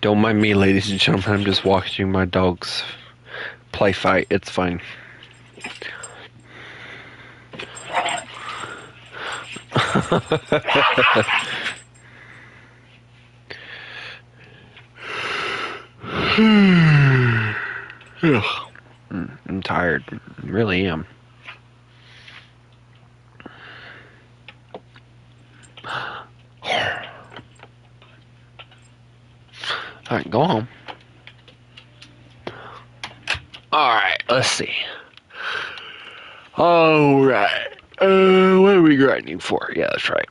Don't mind me, ladies and gentlemen. I'm just watching my dog's play fight. It's fine. I'm tired. I really am. Alright, go home. Alright, let's see. Alright. What are we grinding for? Yeah, that's right.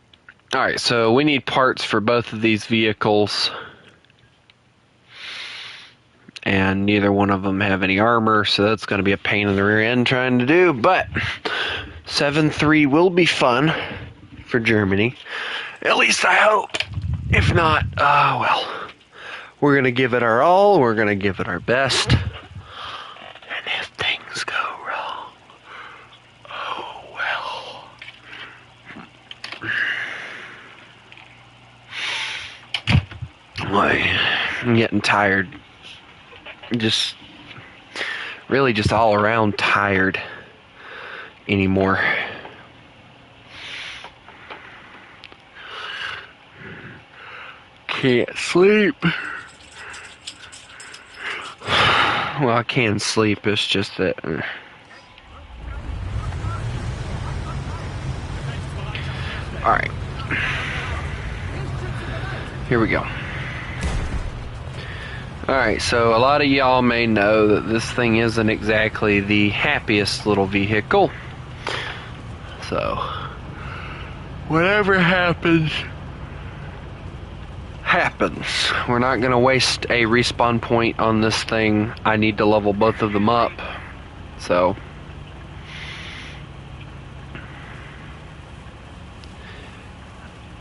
Alright, so we need parts for both of these vehicles. And neither one of them have any armor, so that's going to be a pain in the rear end trying to do. But 7-3 will be fun for Germany. At least I hope. If not, well. We're going to give it our all. We're going to give it our best. And if things go wrong, oh well. I'm getting tired. Just really just all around tired anymore. Can't sleep. Well, I can sleep, it's just that Alright. Here we go. Alright, so a lot of y'all may know that this thing isn't exactly the happiest little vehicle. So, whatever happens, happens. We're not going to waste a respawn point on this thing. I need to level both of them up. So,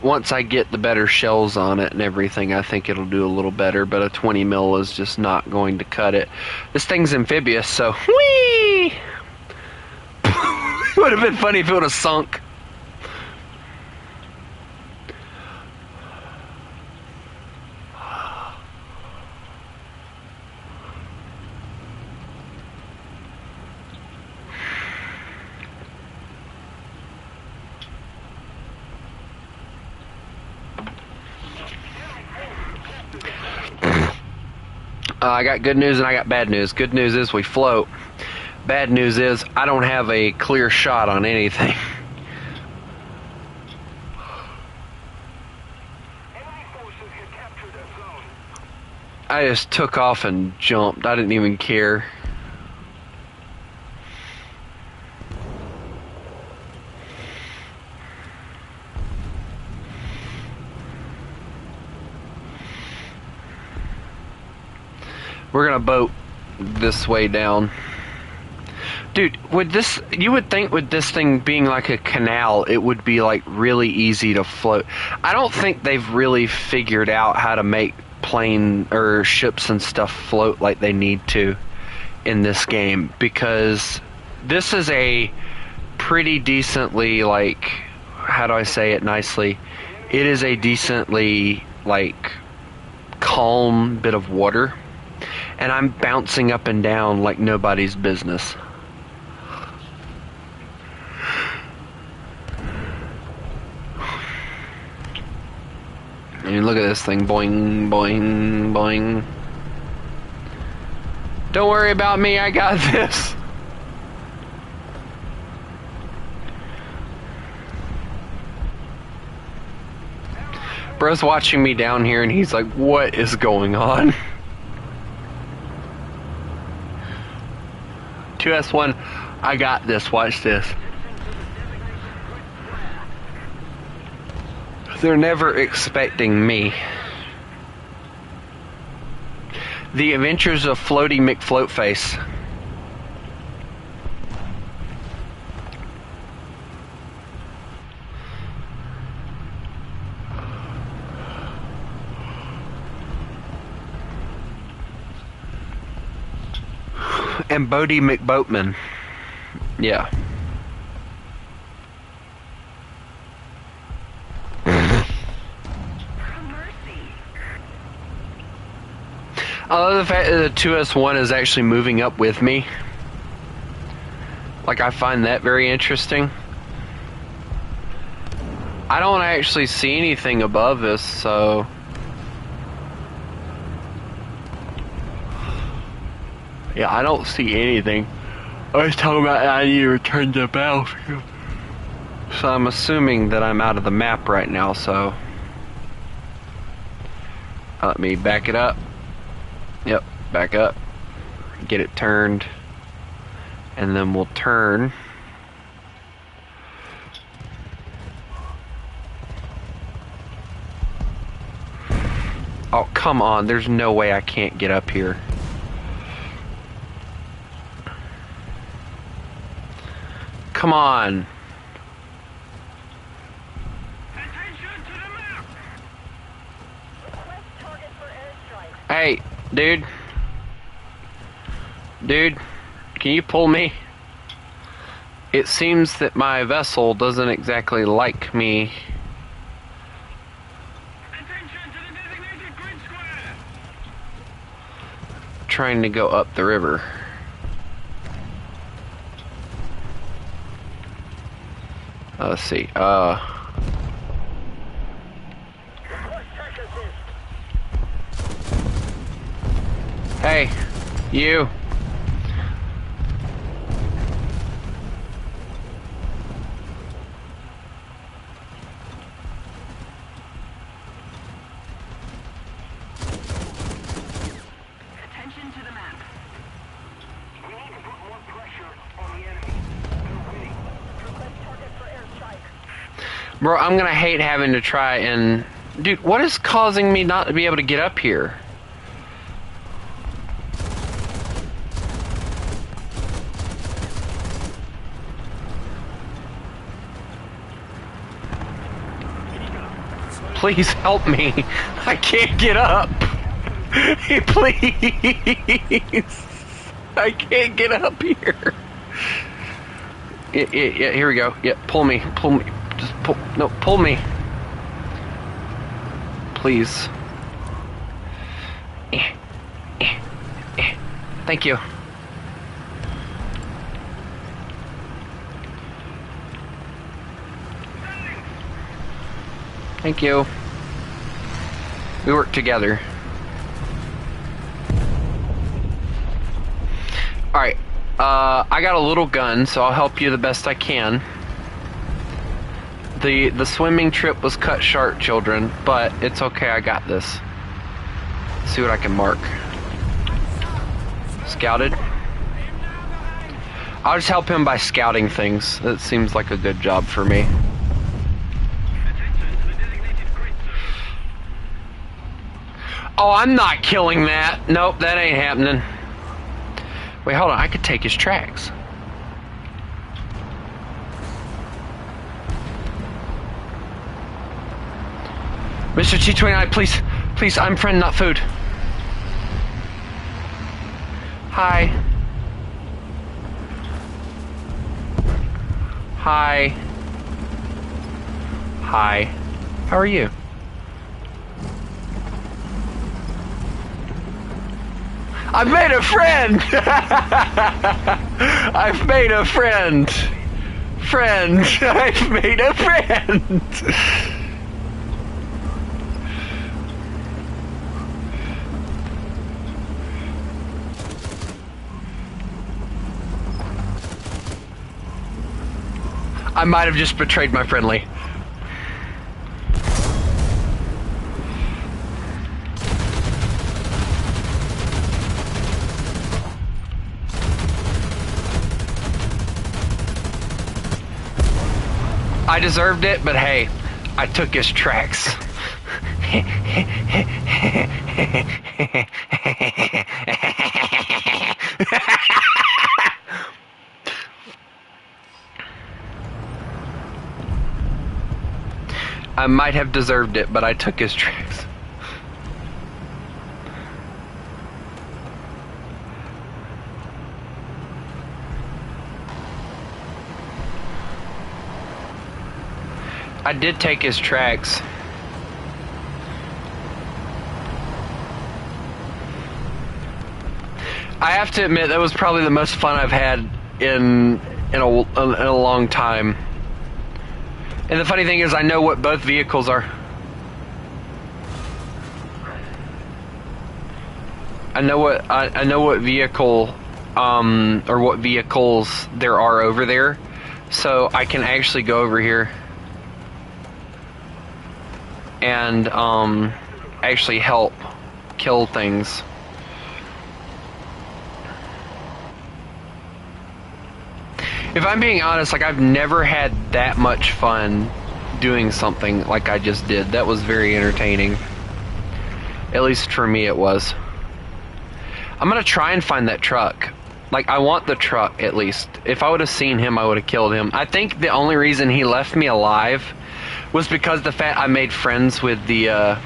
once I get the better shells on it and everything, I think it'll do a little better, but a 20 mil is just not going to cut it. This thing's amphibious, so whee! It would have been funny if it would have sunk. I got good news and I got bad news. Good news is we float. Bad news is I don't have a clear shot on anything. I just took off and jumped. I didn't even care. We're gonna boat this way down. Dude, you would think with this thing being like a canal, it would be like really easy to float. I don't think they've really figured out how to make plane or ships and stuff float like they need to in this game, because this is a pretty decently, like, how do I say it nicely? It is a decently, like, calm bit of water. And I'm bouncing up and down like nobody's business. I mean, look at this thing. Boing, boing, boing. Don't worry about me, I got this. Bro's watching me down here and he's like, what is going on? 2S1, I got this, watch this. They're never expecting me. The Adventures of Floaty McFloatface. And Bodie McBoatman. Yeah. I love the fact that the 2S1 is actually moving up with me. Like, I find that very interesting. I don't actually see anything above us, so... Yeah, I don't see anything. I was talking about I need to return to the battlefield. So I'm assuming that I'm out of the map right now, so... Let me back it up. Yep, back up. Get it turned. And then we'll turn. Oh, come on. There's no way I can't get up here. Come on. Hey, dude. Dude, can you pull me? It seems that my vessel doesn't exactly like me. Trying to go up the river. Let's see. Hey, you. Attention to the map. We need to put more pressure on the enemy. They're waiting. Request target for airstrike. Bro, I'm gonna hate having to try and... Dude, what is causing me not to be able to get up here? Please help me. I can't get up. Please. I can't get up here. Yeah, here we go. Yeah, pull me. Pull me. Just pull. No, pull me. Please. Thank you. Thank you. We work together. Alright. I got a little gun, so I'll help you the best I can. The swimming trip was cut short, children, but it's okay, I got this. Let's see what I can mark. Scouted. I'll just help him by scouting things. That seems like a good job for me. Oh, I'm not killing that. Nope, that ain't happening. Wait, hold on. I could take his tracks. Mr. T-29, please, I'm friend, not food. Hi. Hi. Hi. How are you? I've made a friend! I've made a friend! I've made a friend! I might have just betrayed my friendly. I deserved it, but hey, I took his tracks. I might have deserved it, but I took his tracks. I did take his tracks. I have to admit that was probably the most fun I've had in a long time. And the funny thing is, I know what both vehicles are. I know what vehicle, or what vehicles there are over there, so I can actually go over here and actually help kill things. If I'm being honest, like, I've never had that much fun doing something like I just did. That was very entertaining. At least for me it was. I'm gonna try and find that truck. Like, I want the truck, at least. If I would have seen him, I would have killed him. I think the only reason he left me alive was because the fact I made friends with the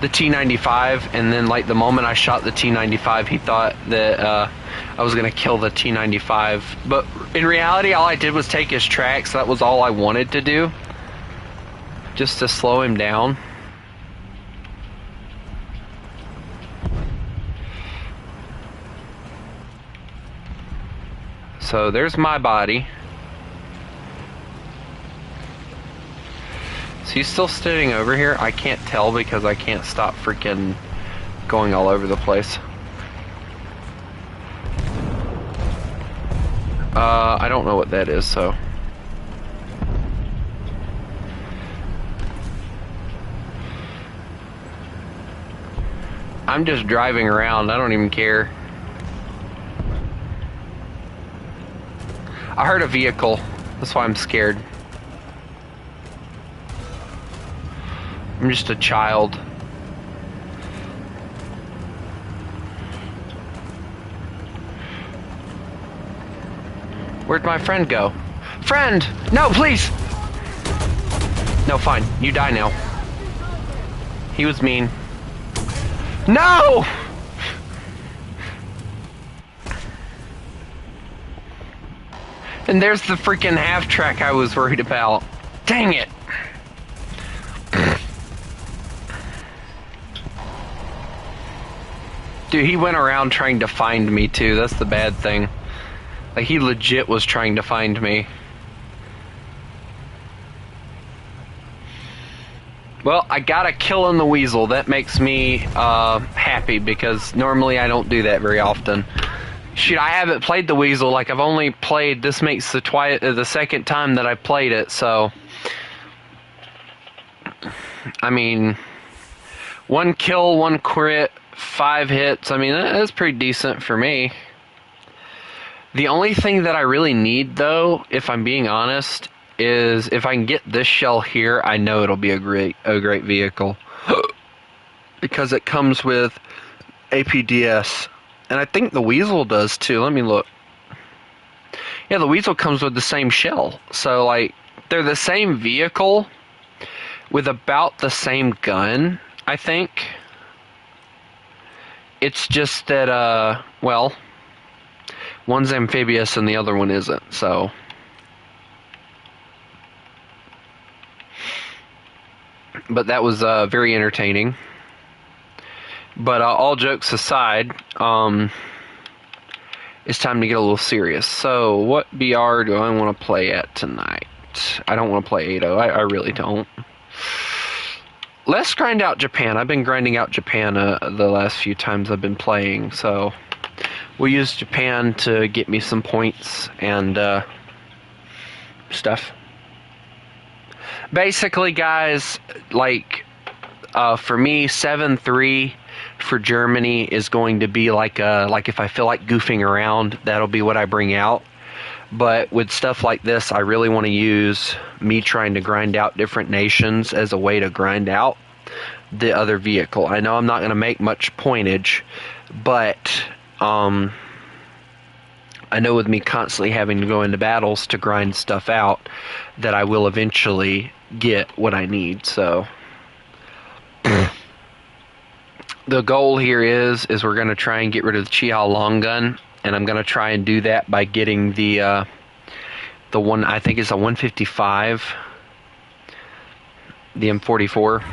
T-95, and then, like, the moment I shot the T-95, he thought that I was gonna kill the T-95. But in reality, all I did was take his tracks. That was all I wanted to do, just to slow him down. So there's my body. Is he still sitting over here? I can't tell because I can't stop freaking going all over the place. I don't know what that is, so. I'm just driving around, I don't even care. I heard a vehicle, that's why I'm scared. I'm just a child. Where'd my friend go? Friend! No, please! No, fine. You die now. He was mean. No! And there's the freaking half track I was worried about. Dang it! Dude, he went around trying to find me too. That's the bad thing. Like, he legit was trying to find me. Well, I got a kill in the weasel. That makes me happy, because normally I don't do that very often. Shoot, I haven't played the weasel. Like, I've only played, this makes the second time that I played it, so. I mean, 1 kill, 1 crit, 5 hits. I mean, that's pretty decent for me. The only thing that I really need, though, if I'm being honest, is if I can get this shell here, I know it'll be a great vehicle. Because it comes with APDS. And I think the weasel does too. Let me look. Yeah, the weasel comes with the same shell. So, like, they're the same vehicle with about the same gun, I think. It's just that, well, one's amphibious and the other one isn't, so. But that was very entertaining. But all jokes aside, it's time to get a little serious. So, what BR do I want to play at tonight? I don't want to play 8-0. I really don't. Let's grind out Japan. I've been grinding out Japan the last few times I've been playing, so we'll use Japan to get me some points and stuff. Basically, guys, like, for me, 7-3 for Germany is going to be like if I feel like goofing around, that'll be what I bring out. But with stuff like this, I really want to use me trying to grind out different nations as a way to grind out the other vehicle. I know I'm not going to make much pointage, but I know with me constantly having to go into battles to grind stuff out, that I will eventually get what I need. So the goal here is we're going to try and get rid of the Chiha long gun, and I'm going to try and do that by getting the one, I think it's a 155, the M44.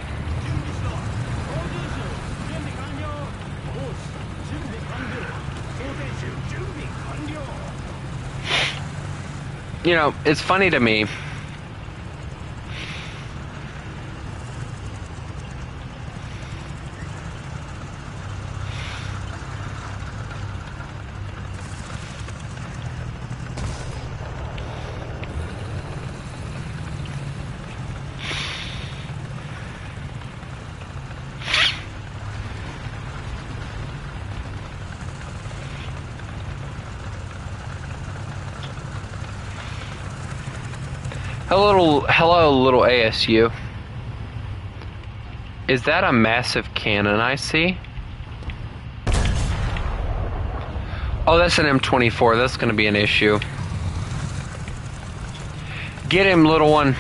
You know, it's funny to me. Hello, little ASU. Is that a massive cannon I see? Oh, that's an M24. That's going to be an issue. Get him, little one.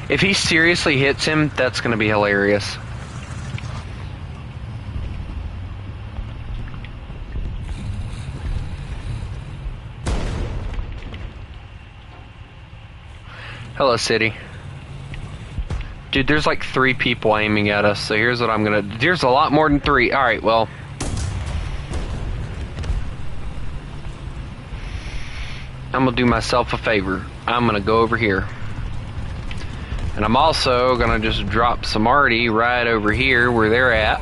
If he seriously hits him, that's going to be hilarious. Hello, city. Dude, there's like 3 people aiming at us, so here's what I'm gonna... There's a lot more than 3. Alright, well... I'm gonna do myself a favor. I'm gonna go over here. And I'm also gonna just drop some arty right over here where they're at.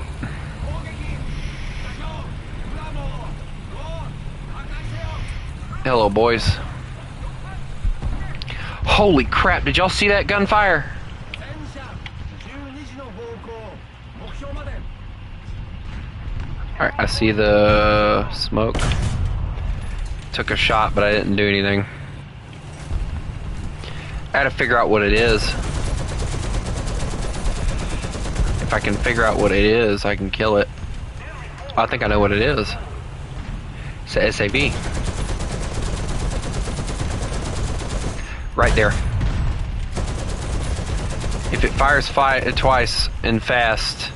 Hello, boys. Holy crap, did y'all see that gunfire? Alright, I see the smoke. Took a shot, but I didn't do anything. I gotta figure out what it is. If I can figure out what it is, I can kill it. I think I know what it is. It's a SAV. Right there. If it fires twice and fast.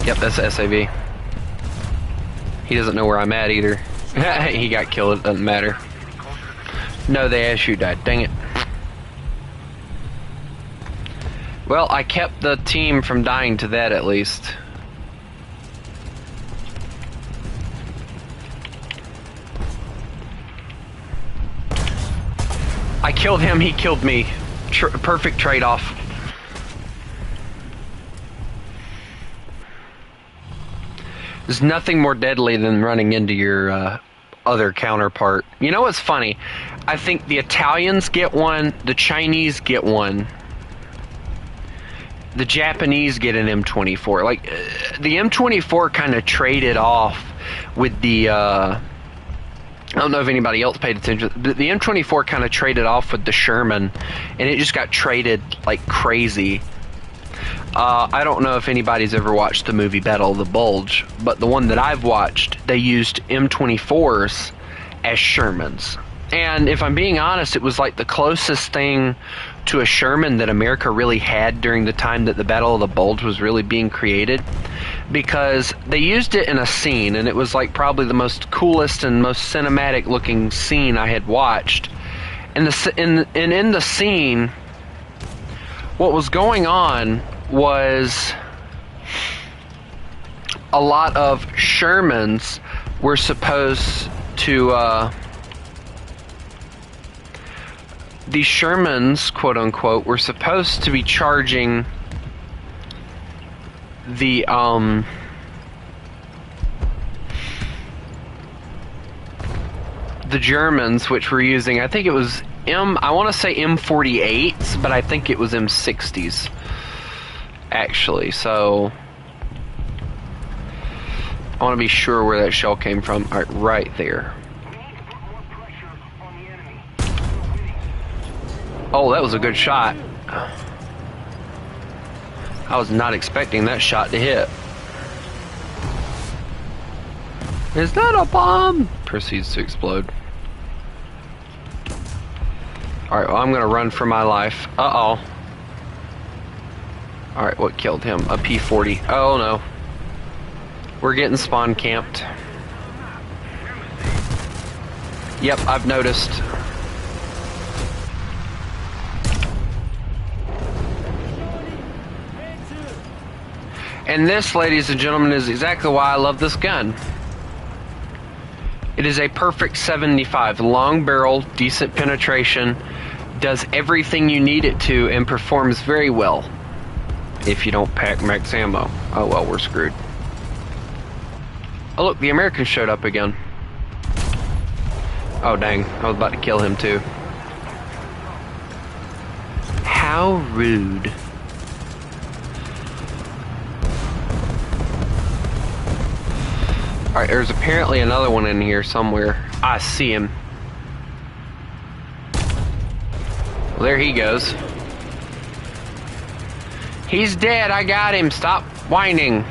Yep, that's a SAV. He doesn't know where I'm at either. He got killed, it doesn't matter. No, the ASU died, dang it. Well, I kept the team from dying to that at least. I killed him, he killed me. Perfect trade-off. There's nothing more deadly than running into your other counterpart. You know what's funny? I think the Italians get one, the Chinese get one, the Japanese get an M24. Like, the M24 kind of traded off with the... I don't know if anybody else paid attention, but the M24 kind of traded off with the Sherman, and it just got traded like crazy. I don't know if anybody's ever watched the movie Battle of the Bulge, but the one that I've watched, they used M24s as Shermans. And if I'm being honest, it was like the closest thing to a Sherman that America really had during the time that the Battle of the Bulge was really being created, because they used it in a scene, and it was like probably the most coolest and most cinematic looking scene I had watched. And in the scene, what was going on was a lot of Shermans were supposed to these Shermans, quote unquote, were supposed to be charging the Germans, which were using, I think it was I want to say M48s, but I think it was M60s actually. So I want to be sure where that shell came from. All right, right there. Oh, that was a good shot. I was not expecting that shot to hit. Is that a bomb? Proceeds to explode. Alright, well, I'm gonna run for my life. Uh-oh. Alright, what killed him? A P-40. Oh, no. We're getting spawn camped. Yep, I've noticed. And this, ladies and gentlemen, is exactly why I love this gun. It is a perfect 75. Long barrel, decent penetration, does everything you need it to, and performs very well. If you don't pack max ammo. Oh well, we're screwed. Oh look, the American showed up again. Oh dang, I was about to kill him too. How rude. Alright, there's apparently another one in here somewhere. I see him. Well, there he goes. He's dead, I got him. Stop whining.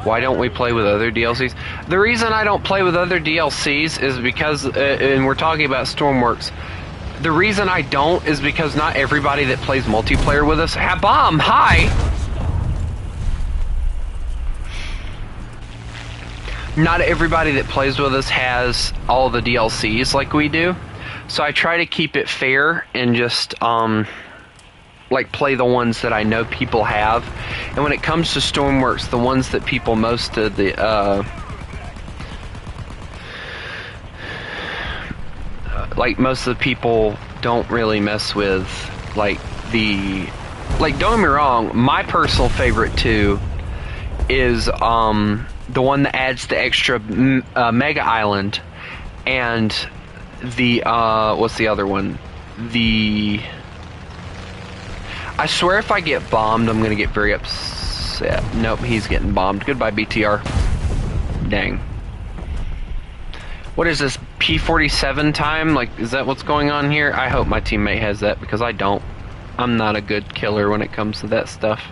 Why don't we play with other DLCs? The reason I don't play with other DLCs is because, and we're talking about Stormworks, the reason I don't is because not everybody that plays multiplayer with us... Bomb! Hi! Not everybody that plays with us has all the DLCs like we do. So I try to keep it fair and just, like, play the ones that I know people have. And when it comes to Stormworks, the ones that people most of the, like, most of the people don't really mess with, like, don't get me wrong, my personal favorite, too, is, the one that adds the extra, Mega Island, and the, what's the other one? I swear if I get bombed, I'm gonna get very upset. Nope, he's getting bombed. Goodbye, BTR. Dang. What is this, P47 time? Like, is that what's going on here? I hope my teammate has that, because I don't. I'm not a good killer when it comes to that stuff.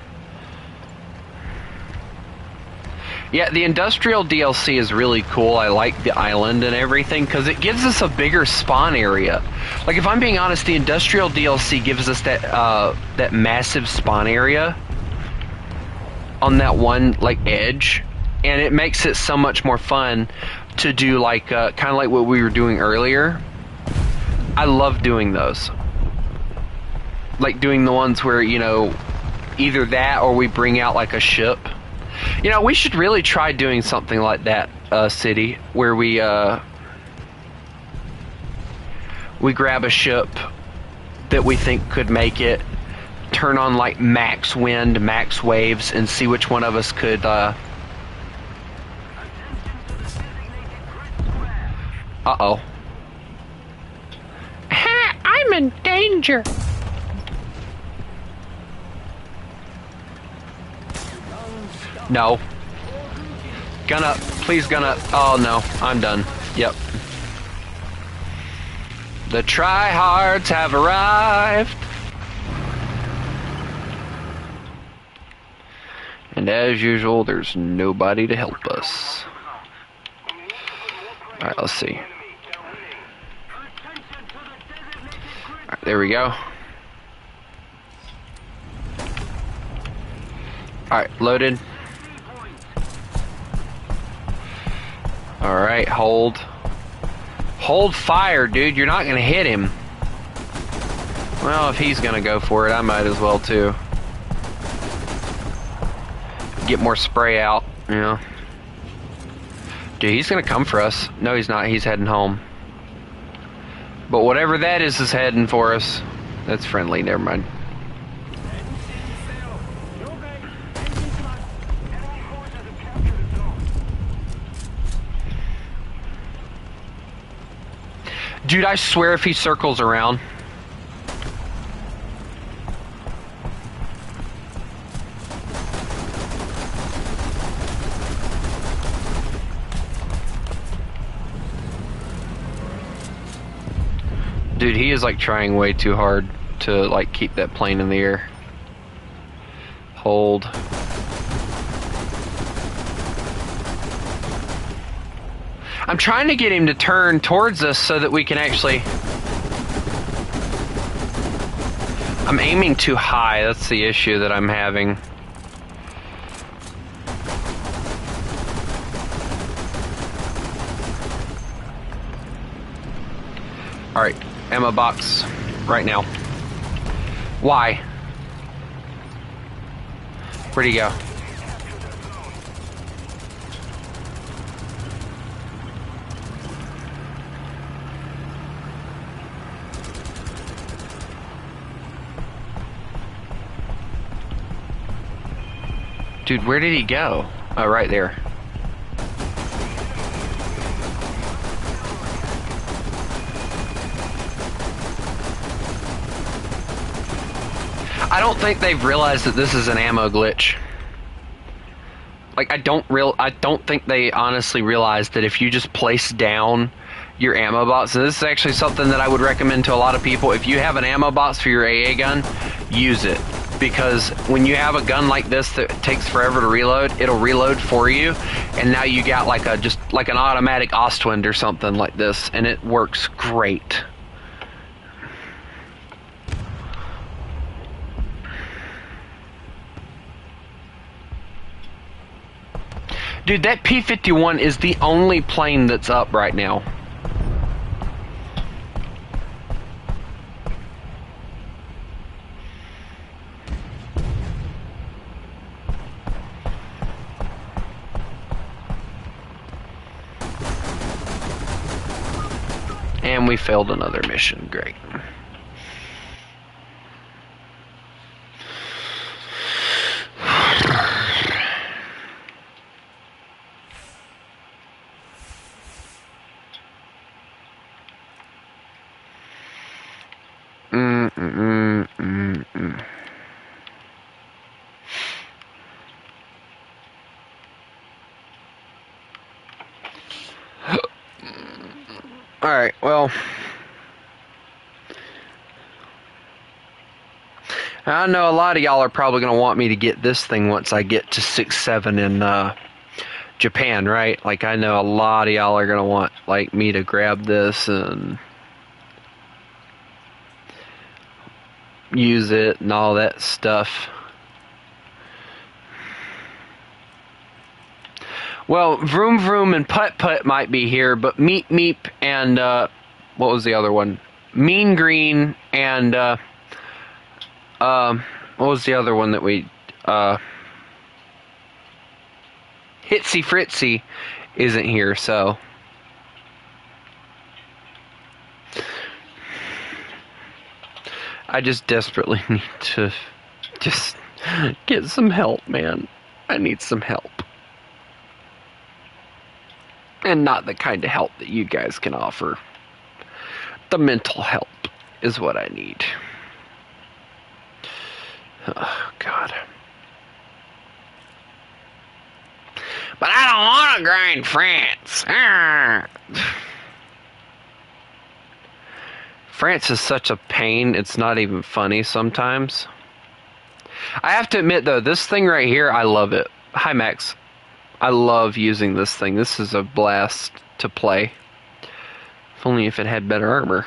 Yeah, the Industrial DLC is really cool. I like the island and everything, because it gives us a bigger spawn area. Like, if I'm being honest, the Industrial DLC gives us that, that massive spawn area on that one, like, edge, and it makes it so much more fun to do, like, kind of like what we were doing earlier. I love doing those. Like, doing the ones where, you know, either that or we bring out, like, a ship. You know, we should really try doing something like that, City, where we grab a ship that we think could make it, turn on, like, max wind, max waves, and see which one of us could, uh-oh. Ha! I'm in danger! No. Gun up. Please gun up. Oh, no. I'm done. Yep. The tryhards have arrived. And as usual, there's nobody to help us. Alright, let's see. Alright, there we go. Alright, loaded. Alright, hold. Hold fire, dude. You're not gonna hit him. Well, if he's gonna go for it, I might as well, too. Get more spray out, you know. Dude, he's gonna come for us. No, he's not. He's heading home. But whatever that is heading for us. That's friendly. Never mind. Dude, I swear if he circles around. Dude, he is like trying way too hard to like keep that plane in the air. Hold. I'm trying to get him to turn towards us so that we can actually... I'm aiming too high, that's the issue that I'm having. Alright, ammo box, right now. Why? Where'd he go? Dude, where did he go? Oh, right there. I don't think they've realized that this is an ammo glitch. Like, I don't think they honestly realize that if you just place down your ammo box, and this is actually something that I would recommend to a lot of people, if you have an ammo box for your AA gun, use it. Because when you have a gun like this that takes forever to reload, it'll reload for you, and now you got like just like an automatic Ostwind or something like this, and it works great. Dude, that P-51 is the only plane that's up right now. And we failed another mission. Great. Alright, well, I know a lot of y'all are probably going to want me to get this thing once I get to 6-7 in Japan, right? Like, I know a lot of y'all are going to want, like, me to grab this and use it and all that stuff. Well, Vroom Vroom and Putt Putt might be here, but Meep Meep and, what was the other one? Mean Green and, what was the other one that we, Hitsy Fritzy isn't here, so. I just desperately need to just get some help, man. I need some help. And not the kind of help that you guys can offer. The mental help is what I need. Oh, God. But I don't want to grind France. France is such a pain, it's not even funny sometimes. I have to admit, though, this thing right here, I love it. Hi, Max. I love using this thing. This is a blast to play. If only if it had better armor.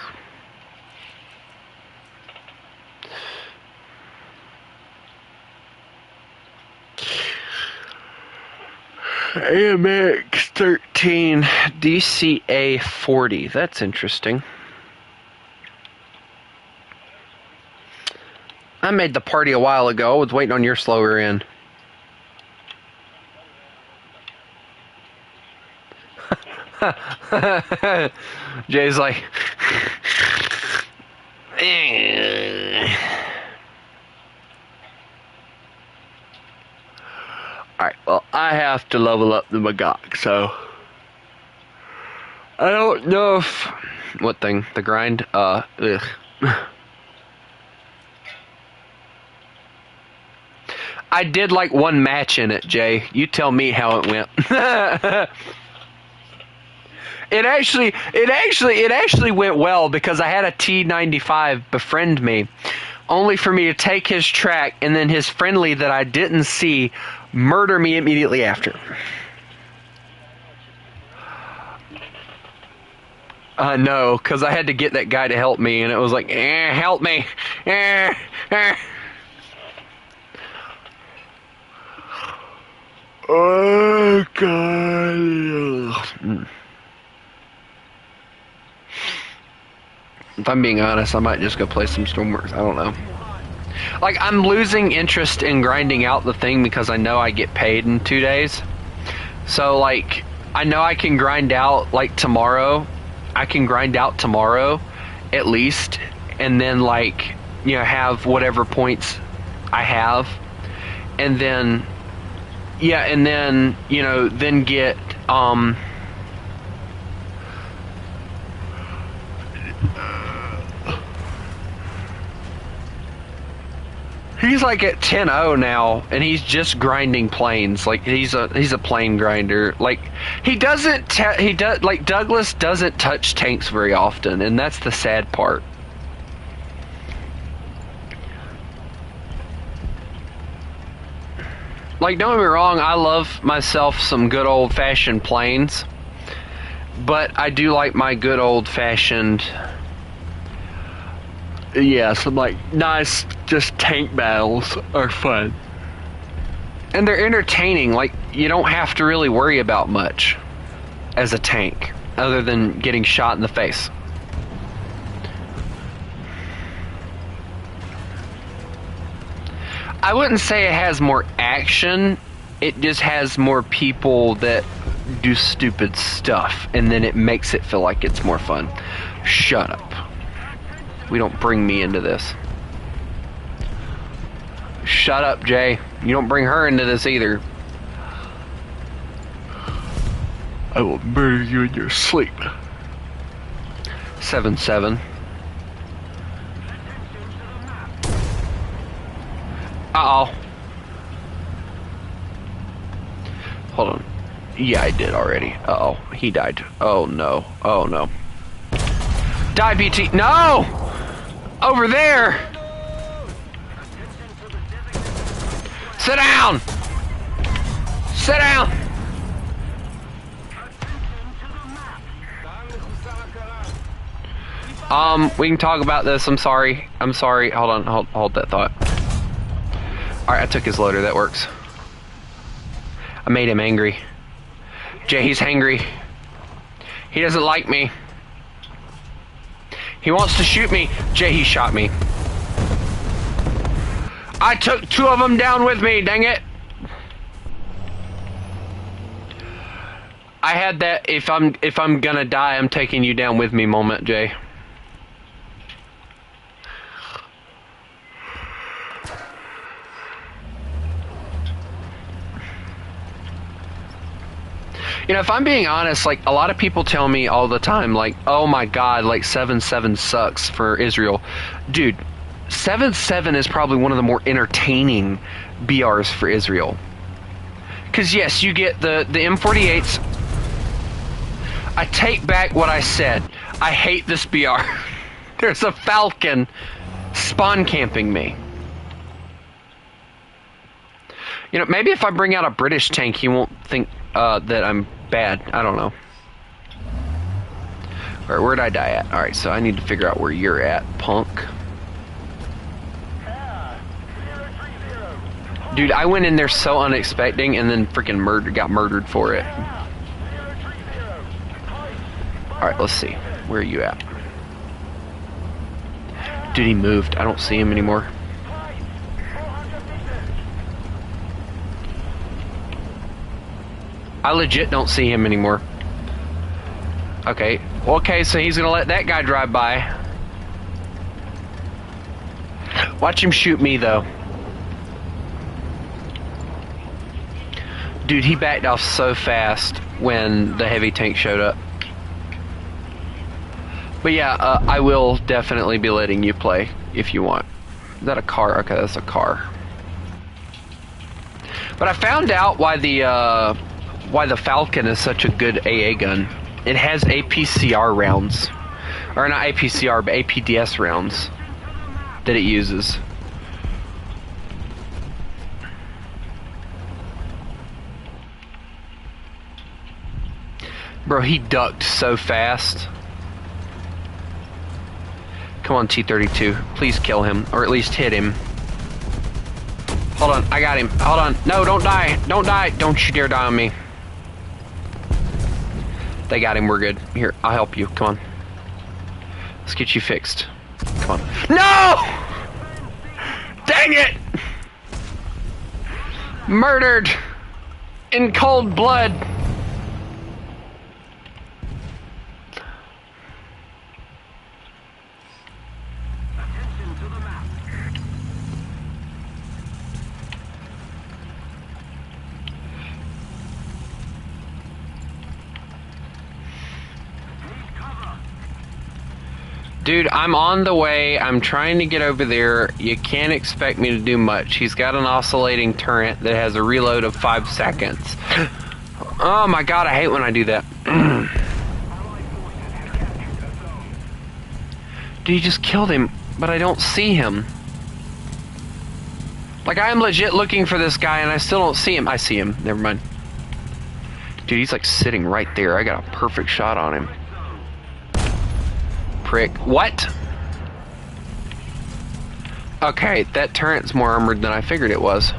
AMX 13 DCA 40. That's interesting. I made the party a while ago. I was waiting on your slower end. Jay's like, alright, well, I have to level up the Magog, so I don't know if, what thing, the grind, ugh. I did like one match in it, Jay. You tell me how it went. It actually went well because I had a T95 befriend me, only for me to take his track and then his friendly that I didn't see murder me immediately after. No, because I had to get that guy to help me, and it was like, help me. Oh, God. If I'm being honest, I might just go play some Stormworks. I don't know. Like, I'm losing interest in grinding out the thing because I know I get paid in 2 days. So, like, I know I can grind out, like, tomorrow. I can grind out tomorrow, at least, and then, like, you know, have whatever points I have. And then, yeah, and then, you know, then get, he's like at 10-0 now, and he's just grinding planes. Like he's a plane grinder. Like he does like Douglas doesn't touch tanks very often, and that's the sad part. Like, don't get me wrong, I love myself some good old-fashioned planes, but I do like my good old-fashioned, yeah, some like nice just tank battles are fun. And they're entertaining. Like, you don't have to really worry about much as a tank other than getting shot in the face. I wouldn't say it has more action, it just has more people that do stupid stuff, and then it makes it feel like it's more fun. Shut up. We don't bring me into this. Shut up, Jay. You don't bring her into this either. I will murder you in your sleep. 7-7. Uh-oh. Hold on. Yeah, I did already. Uh-oh. He died. Oh, no. Oh, no. Die, BT. No! Over there! Sit down! Sit down! We can talk about this. I'm sorry. I'm sorry. Hold on. Hold that thought. Alright, I took his loader. That works. I made him angry. Jay, he's hangry. He doesn't like me. He wants to shoot me. Jay, he shot me. I took 2 of them down with me, dang it. I had that if I'm gonna die, I'm taking you down with me moment, Jay. You know, if I'm being honest, like, a lot of people tell me all the time, like, oh my god, like, 7-7 sucks for Israel. Dude, 7-7 is probably one of the more entertaining BRs for Israel. Because, yes, you get the M48s. I take back what I said. I hate this BR. There's a Falcon spawn camping me. You know, maybe if I bring out a British tank, he won't think that I'm bad. I don't know. Alright, where'd I die at? Alright, so I need to figure out where you're at, punk. Dude, I went in there so unexpecting and then freaking got murdered for it. Alright, let's see. Where are you at? Dude, he moved. I don't see him anymore. I legit don't see him anymore. Okay. Okay, so he's gonna let that guy drive by. Watch him shoot me, though. Dude, he backed off so fast when the heavy tank showed up. But yeah, I will definitely be letting you play if you want. Is that a car? Okay, that's a car. But I found out why the Falcon is such a good AA gun. It has APCR rounds. Or not APCR, but APDS rounds that it uses. Bro, he ducked so fast. Come on, T-32. Please kill him, or at least hit him. Hold on, I got him. Hold on. No, don't die. Don't die. Don't you dare die on me. They got him, we're good. Here, I'll help you. Come on. Let's get you fixed. Come on. No! Dang it! Murdered in cold blood. Attention to the map. Need cover. Dude, I'm on the way. I'm trying to get over there. You can't expect me to do much. He's got an oscillating turret that has a reload of 5 seconds. Oh my god, I hate when I do that. Allied forces have captured the zone. Dude, you just killed him, but I don't see him. Like, I am legit looking for this guy and I still don't see him. I see him. Never mind. Dude, he's like sitting right there. I got a perfect shot on him. Prick. What? Okay, that turret's more armored than I figured it was.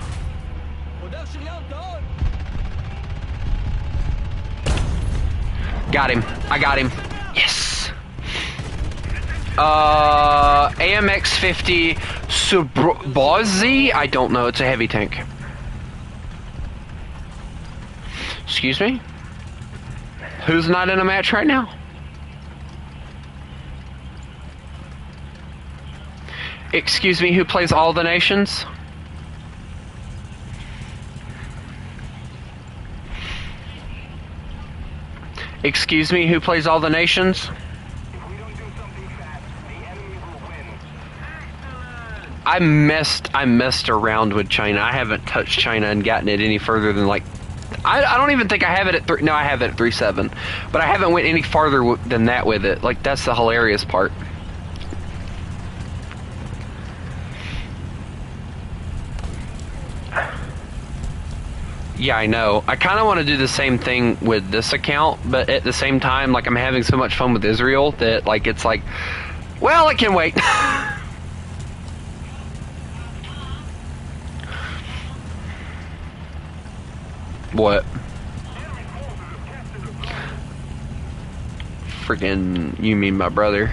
Got him. I got him. Yes. AMX-50 Subozi? I don't know. It's a heavy tank. Excuse me? Who's not in a match right now? Excuse me, who plays All the Nations? Excuse me, who plays All the Nations? If we don't do something fast, the enemy will win. I messed around with China. I haven't touched China and gotten it any further than like I don't even think I have it at no, I have it at 3.7, but I haven't went any farther than that with it. Like, that's the hilarious part. Yeah, I know. I kind of want to do the same thing with this account, but at the same time, like, I'm having so much fun with Israel that, like, it's like, well, it can wait. What? Freaking, you mean my brother?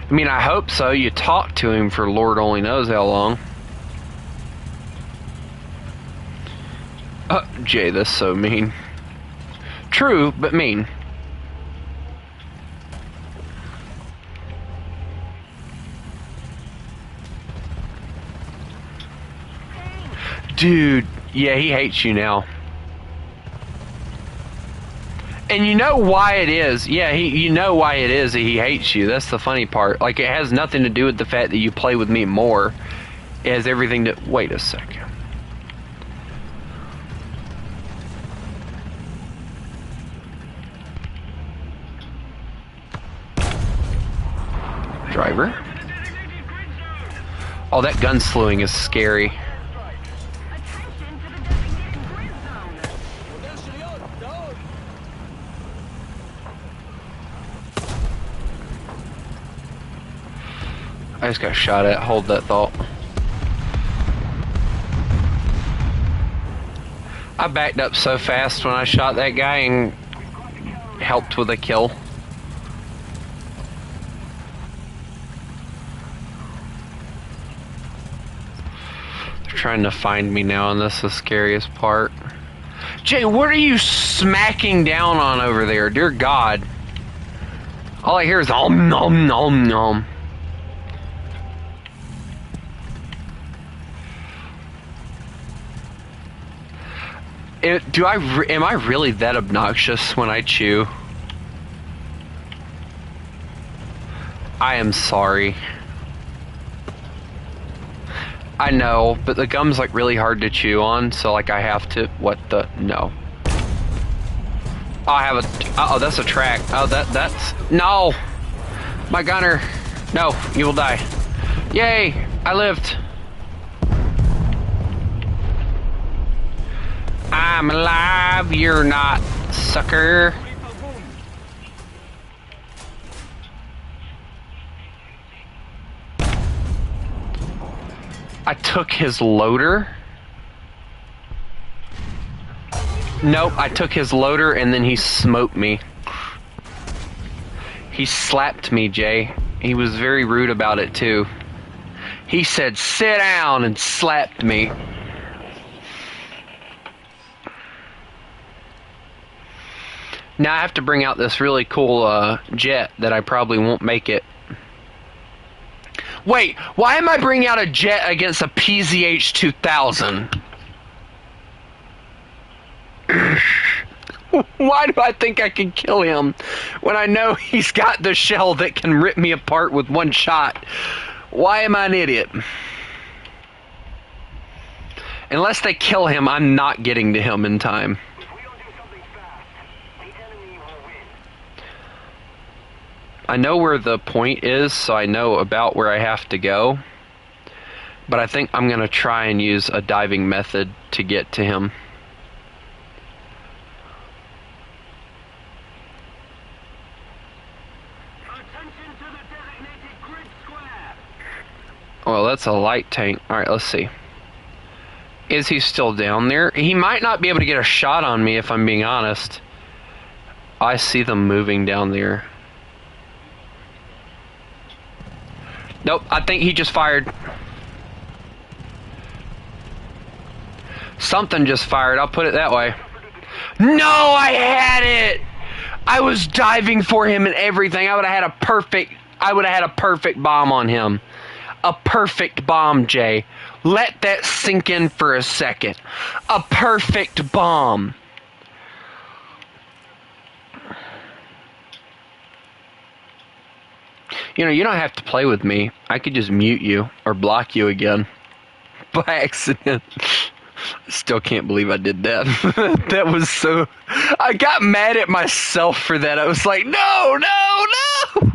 I mean, I hope so. You talked to him for Lord only knows how long. Jay, that's so mean. True, but mean. Dude, yeah, he hates you now. And you know why it is. Yeah, you know why it is that he hates you. That's the funny part. Like, it has nothing to do with the fact that you play with me more. It has everything to... Wait a second. Driver? Oh, that gun slewing is scary. I just got shot at. Hold that thought. I backed up so fast when I shot that guy and helped with a kill. They're trying to find me now, and that's the scariest part. Jay, what are you smacking down on over there? Dear God. All I hear is om nom nom nom. Am I really that obnoxious when I chew? I am sorry. I know, but the gum's like really hard to chew on, so like I have to. What the? No. Oh, I have a. Oh, that's a track. Oh, that's. No! My gunner. No, you will die. Yay! I lived. I'm alive, you're not, sucker. I took his loader. Nope, I took his loader and then he smoked me. He slapped me, Jay. He was very rude about it, too. He said, sit down, and slapped me. Now I have to bring out this really cool jet that I probably won't make it. Wait, why am I bringing out a jet against a PZH 2000? Why do I think I can kill him when I know he's got the shell that can rip me apart with one shot? Why am I an idiot? Unless they kill him, I'm not getting to him in time. If we don't do something fast, the enemy will win. I know where the point is, so I know about where I have to go. But I think I'm going to try and use a diving method to get to him. Attention to the designated grid square. Well, that's a light tank. Alright, let's see. Is he still down there? He might not be able to get a shot on me if I'm being honest. I see them moving down there. Nope, I think he just fired. Something just fired, I'll put it that way. No, I had it! I was diving for him and everything. I would have had a perfect bomb on him. A perfect bomb, Jay. Let that sink in for a second. A perfect bomb. You know, you don't have to play with me. I could just mute you or block you again. By accident. Still can't believe I did that. That was so... I got mad at myself for that. I was like, no, no, no!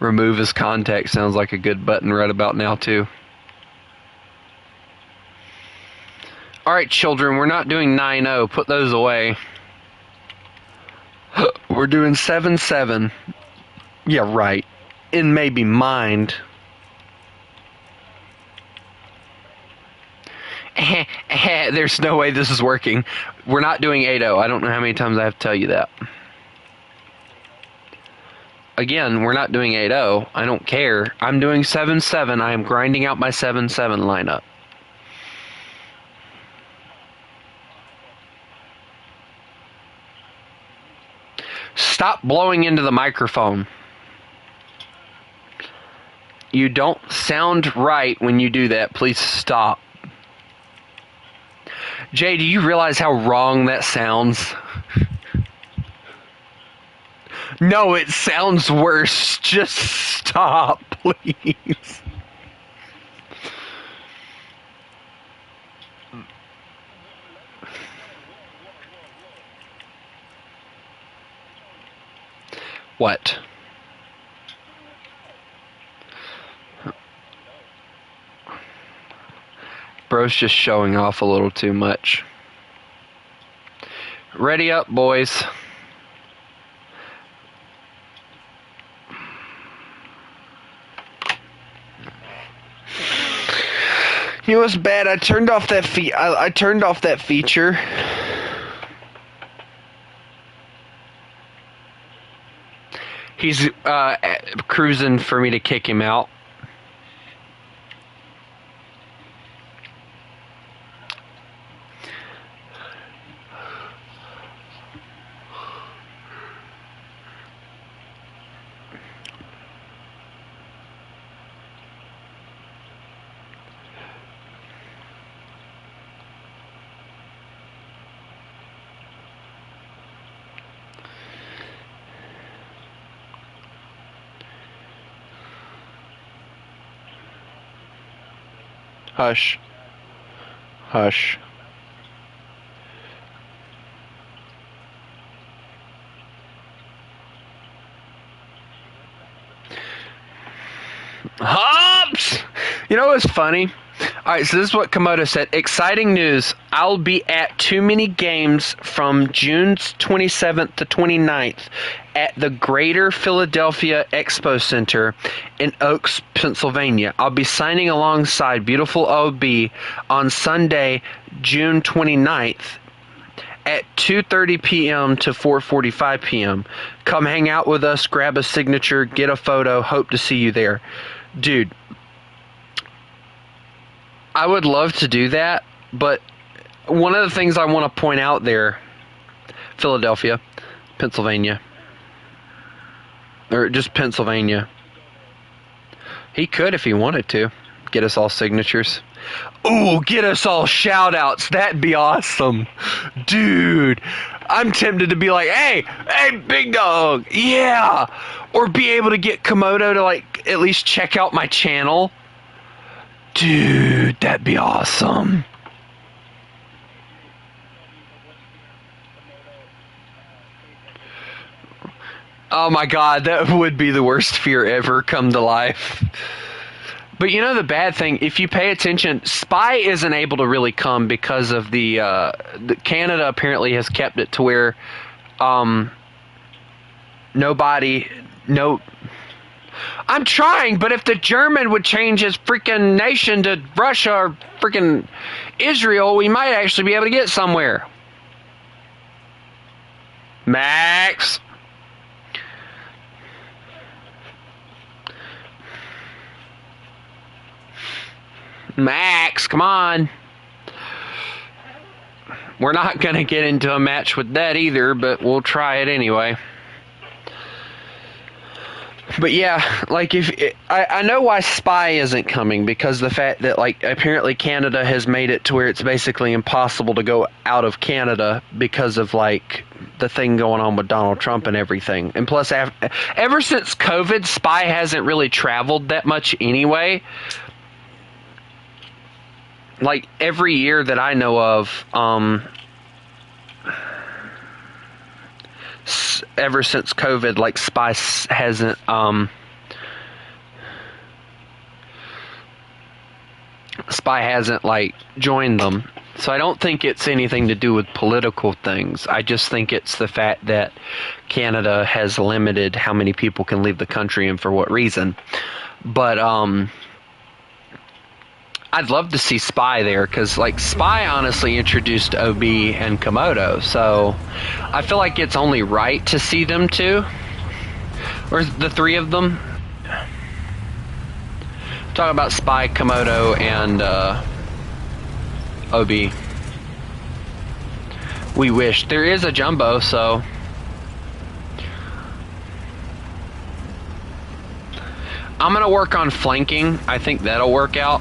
Remove his contact sounds like a good button right about now, too. Alright, children, we're not doing 9-0. Put those away. We're doing 7-7. Yeah, right. In maybe mind. There's no way this is working. We're not doing 8-0. I don't know how many times I have to tell you that. Again, we're not doing 8-0. I don't care. I'm doing 7-7. I am grinding out my 7-7 lineup. Stop blowing into the microphone. You don't sound right when you do that. Please stop. Jay, do you realize how wrong that sounds? No, it sounds worse. Just stop, please. What? Bro's just showing off a little too much. Ready up, boys. You know what's bad? I turned off that I turned off that feature. He's cruising for me to kick him out. Hush. Hush. Hops! You know what's funny? Alright, so this is what Komodo said. Exciting news. I'll be at Too Many Games from June 27th to 29th at the Greater Philadelphia Expo Center in Oaks, Pennsylvania. I'll be signing alongside Beautiful OB on Sunday, June 29th at 2:30 p.m. to 4:45 p.m. Come hang out with us, grab a signature, get a photo. Hope to see you there. Dude, I would love to do that, but one of the things I want to point out there, Philadelphia, Pennsylvania, or just Pennsylvania. He could if he wanted to. Get us all signatures. Ooh, get us all shout outs. That'd be awesome. Dude, I'm tempted to be like, hey, big dog. Yeah. Or be able to get Komodo to like at least check out my channel. Dude, that'd be awesome. Oh my god, that would be the worst fear ever come to life. But you know the bad thing, if you pay attention, Spy isn't able to really come because of the Canada apparently has kept it to where I'm trying, but if the German would change his freaking nation to Russia or freaking Israel, we might actually be able to get somewhere. Max. Max, come on. We're not going to get into a match with that either, but we'll try it anyway. But yeah, like I know why Spy isn't coming, because the fact that like apparently Canada has made it to where it's basically impossible to go out of Canada because of like the thing going on with Donald Trump and everything. And plus, ever since COVID, Spy hasn't really traveled that much anyway. Like every year that I know of, ever since COVID, like Spy hasn't like joined them. So I don't think it's anything to do with political things. I just think it's the fact that Canada has limited how many people can leave the country and for what reason. But I'd love to see Spy there, because like Spy honestly introduced OB and Komodo, so I feel like it's only right to see them too, or the three of them. Talk about Spy, Komodo, and OB. We wish. There is a Jumbo, so I'm gonna work on flanking. I think that'll work out.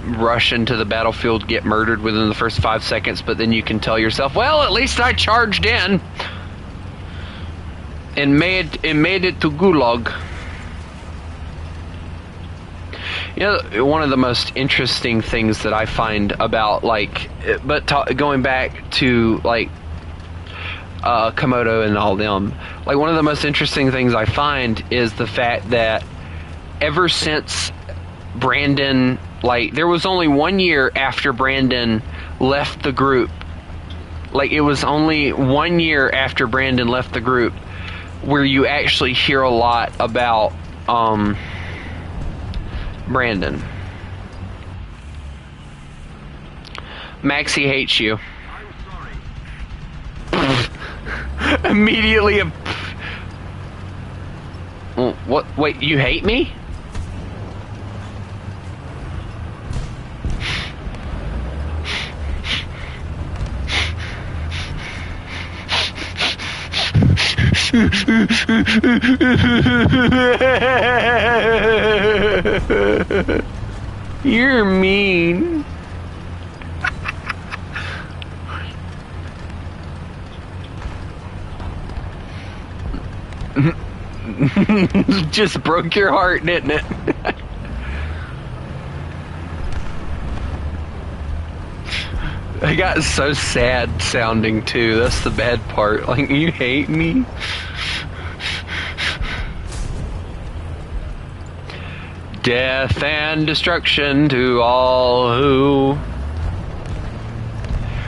Rush into the battlefield, get murdered within the first 5 seconds, but then you can tell yourself, well, at least I charged in and made it to Gulag. You know, one of the most interesting things that I find about like, going back to like Komodo and all them, like one of the most interesting things I find is the fact that ever since Brandon, like there was only 1 year after Brandon left the group, like it was only 1 year after Brandon left the group where you actually hear a lot about Brandon. Maxie hates you. Immediately what? Wait, you hate me? You're mean. Just broke your heart, didn't it? I got so sad sounding too. That's the bad part. Like, you hate me? Death and destruction to all who...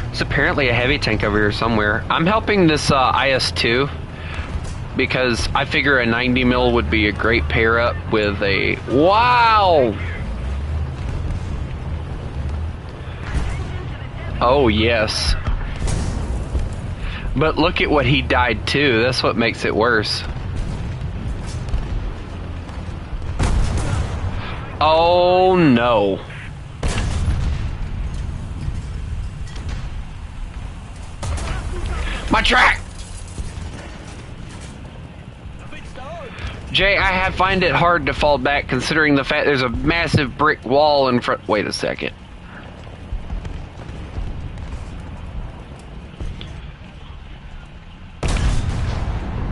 There's apparently a heavy tank over here somewhere. I'm helping this IS-2 because I figure a 90 mil would be a great pair up with a... Wow! Oh, yes. But look at what he died too. That's what makes it worse. Oh, no. My track! Jay, I find it hard to fall back considering the fact there's a massive brick wall in front. Wait a second.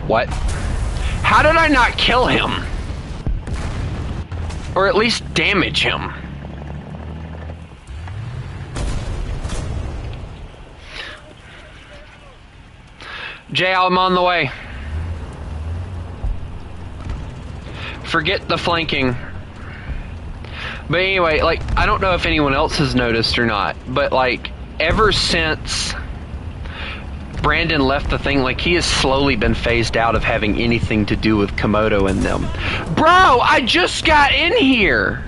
What? How did I not kill him? Or at least damage him? Jay, I'm on the way. Forget the flanking. But anyway, like, I don't know if anyone else has noticed or not, but like, ever since Brandon left the thing, like, he has slowly been phased out of having anything to do with Komodo and them. Bro, I just got in here!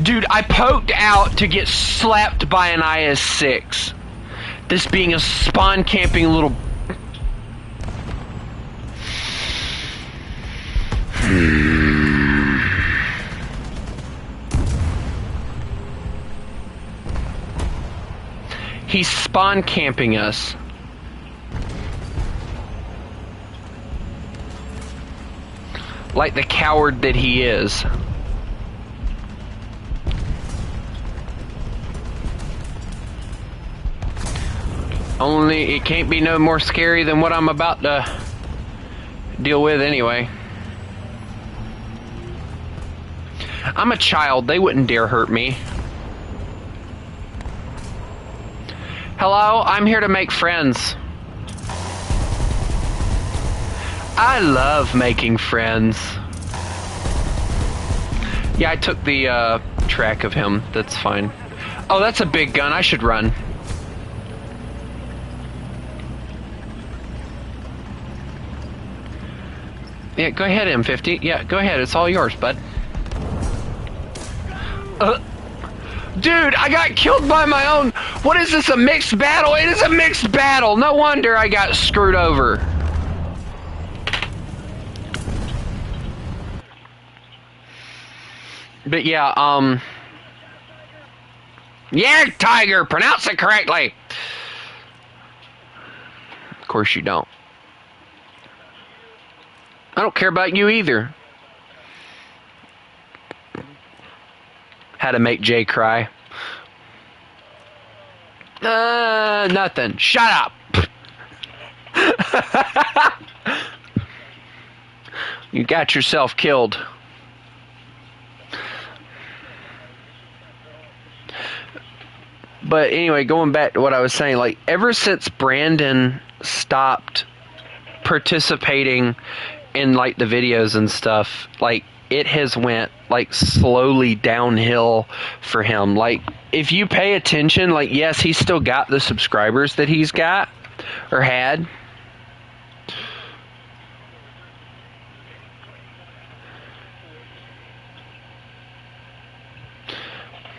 Dude, I poked out to get slapped by an IS-6. This being a spawn camping little... He's spawn camping us. Like the coward that he is. Only it can't be no more scary than what I'm about to deal with anyway. I'm a child, they wouldn't dare hurt me. Hello, I'm here to make friends. I love making friends. Yeah, I took the track of him, that's fine. Oh, that's a big gun, I should run. Yeah, go ahead, M50. Yeah, go ahead. It's all yours, bud. Dude, I got killed by my own... What is this, a mixed battle? It is a mixed battle. No wonder I got screwed over. But yeah, yeah, Tiger! Pronounce it correctly! Of course you don't. I don't care about you either. How to make Jay cry. Nothing. Shut up! You got yourself killed. But anyway, going back to what I was saying, like, ever since Brandon stopped participating in like the videos and stuff, like, it has went like slowly downhill for him. Like, if you pay attention, like, yes, he's still got the subscribers that he's got or had.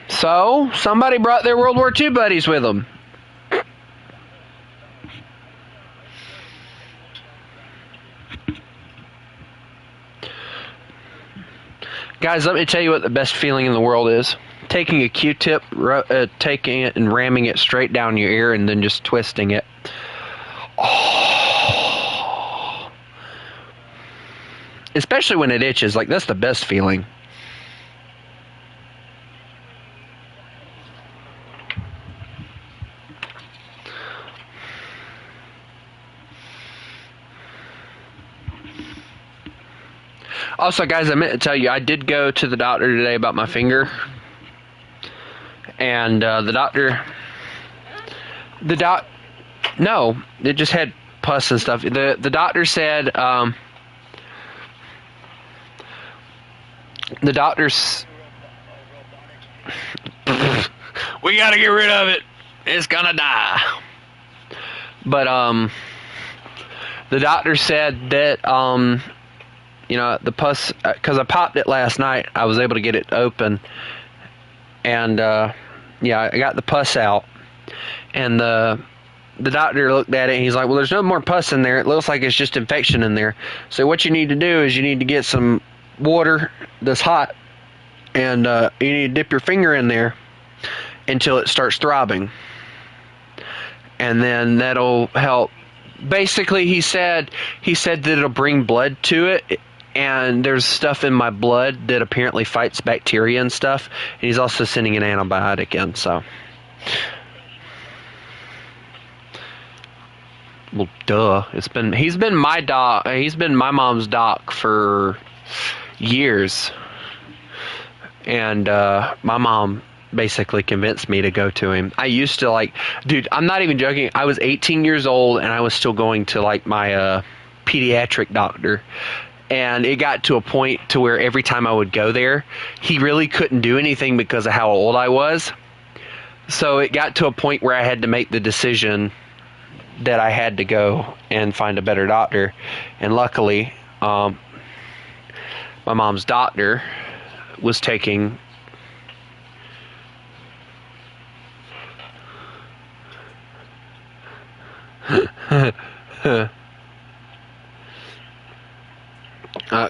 So somebody brought their World War II buddies with them. Guys, let me tell you what the best feeling in the world is. Taking a Q-tip, taking it and ramming it straight down your ear and then just twisting it. Oh. Especially when it itches. Like, that's the best feeling. Also, guys, I meant to tell you, I did go to the doctor today about my finger. And no, it just had pus and stuff. The doctor said, the doctor's, we gotta get rid of it. It's gonna die. But, the doctor said that you know, the pus, because I popped it last night, I was able to get it open, and yeah, I got the pus out, and the doctor looked at it and he's like, well, there's no more pus in there, it looks like it's just infection in there, so what you need to do is you need to get some water that's hot, and you need to dip your finger in there until it starts throbbing, and then that'll help. Basically, he said that it'll bring blood to it, and there's stuff in my blood that apparently fights bacteria and stuff, and he's also sending an antibiotic in, so. Well, duh. He's been my doc. He's been my mom's doc for years, and my mom basically convinced me to go to him. I used to, like, dude, I'm not even joking. I was 18 years old and I was still going to, like, my pediatric doctor, and it got to a point to where every time I would go there, he really couldn't do anything because of how old I was. So it got to a point where I had to make the decision that I had to go and find a better doctor, and luckily my mom's doctor was taking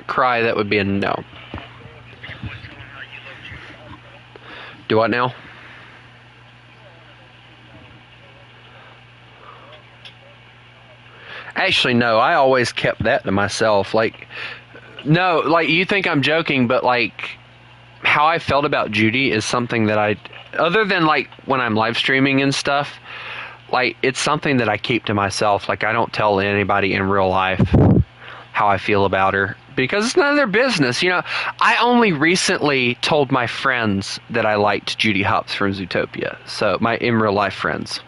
cry, that would be a no. Do what now? Actually, no, I always kept that to myself. Like, no, like, you think I'm joking, but, like, how I felt about Judy is something that other than, like, when I'm live streaming and stuff, like, it's something that I keep to myself. Like, I don't tell anybody in real life how I feel about her, because it's none of their business. You know, I only recently told my friends that I liked Judy Hopps from Zootopia. So, my in real life friends.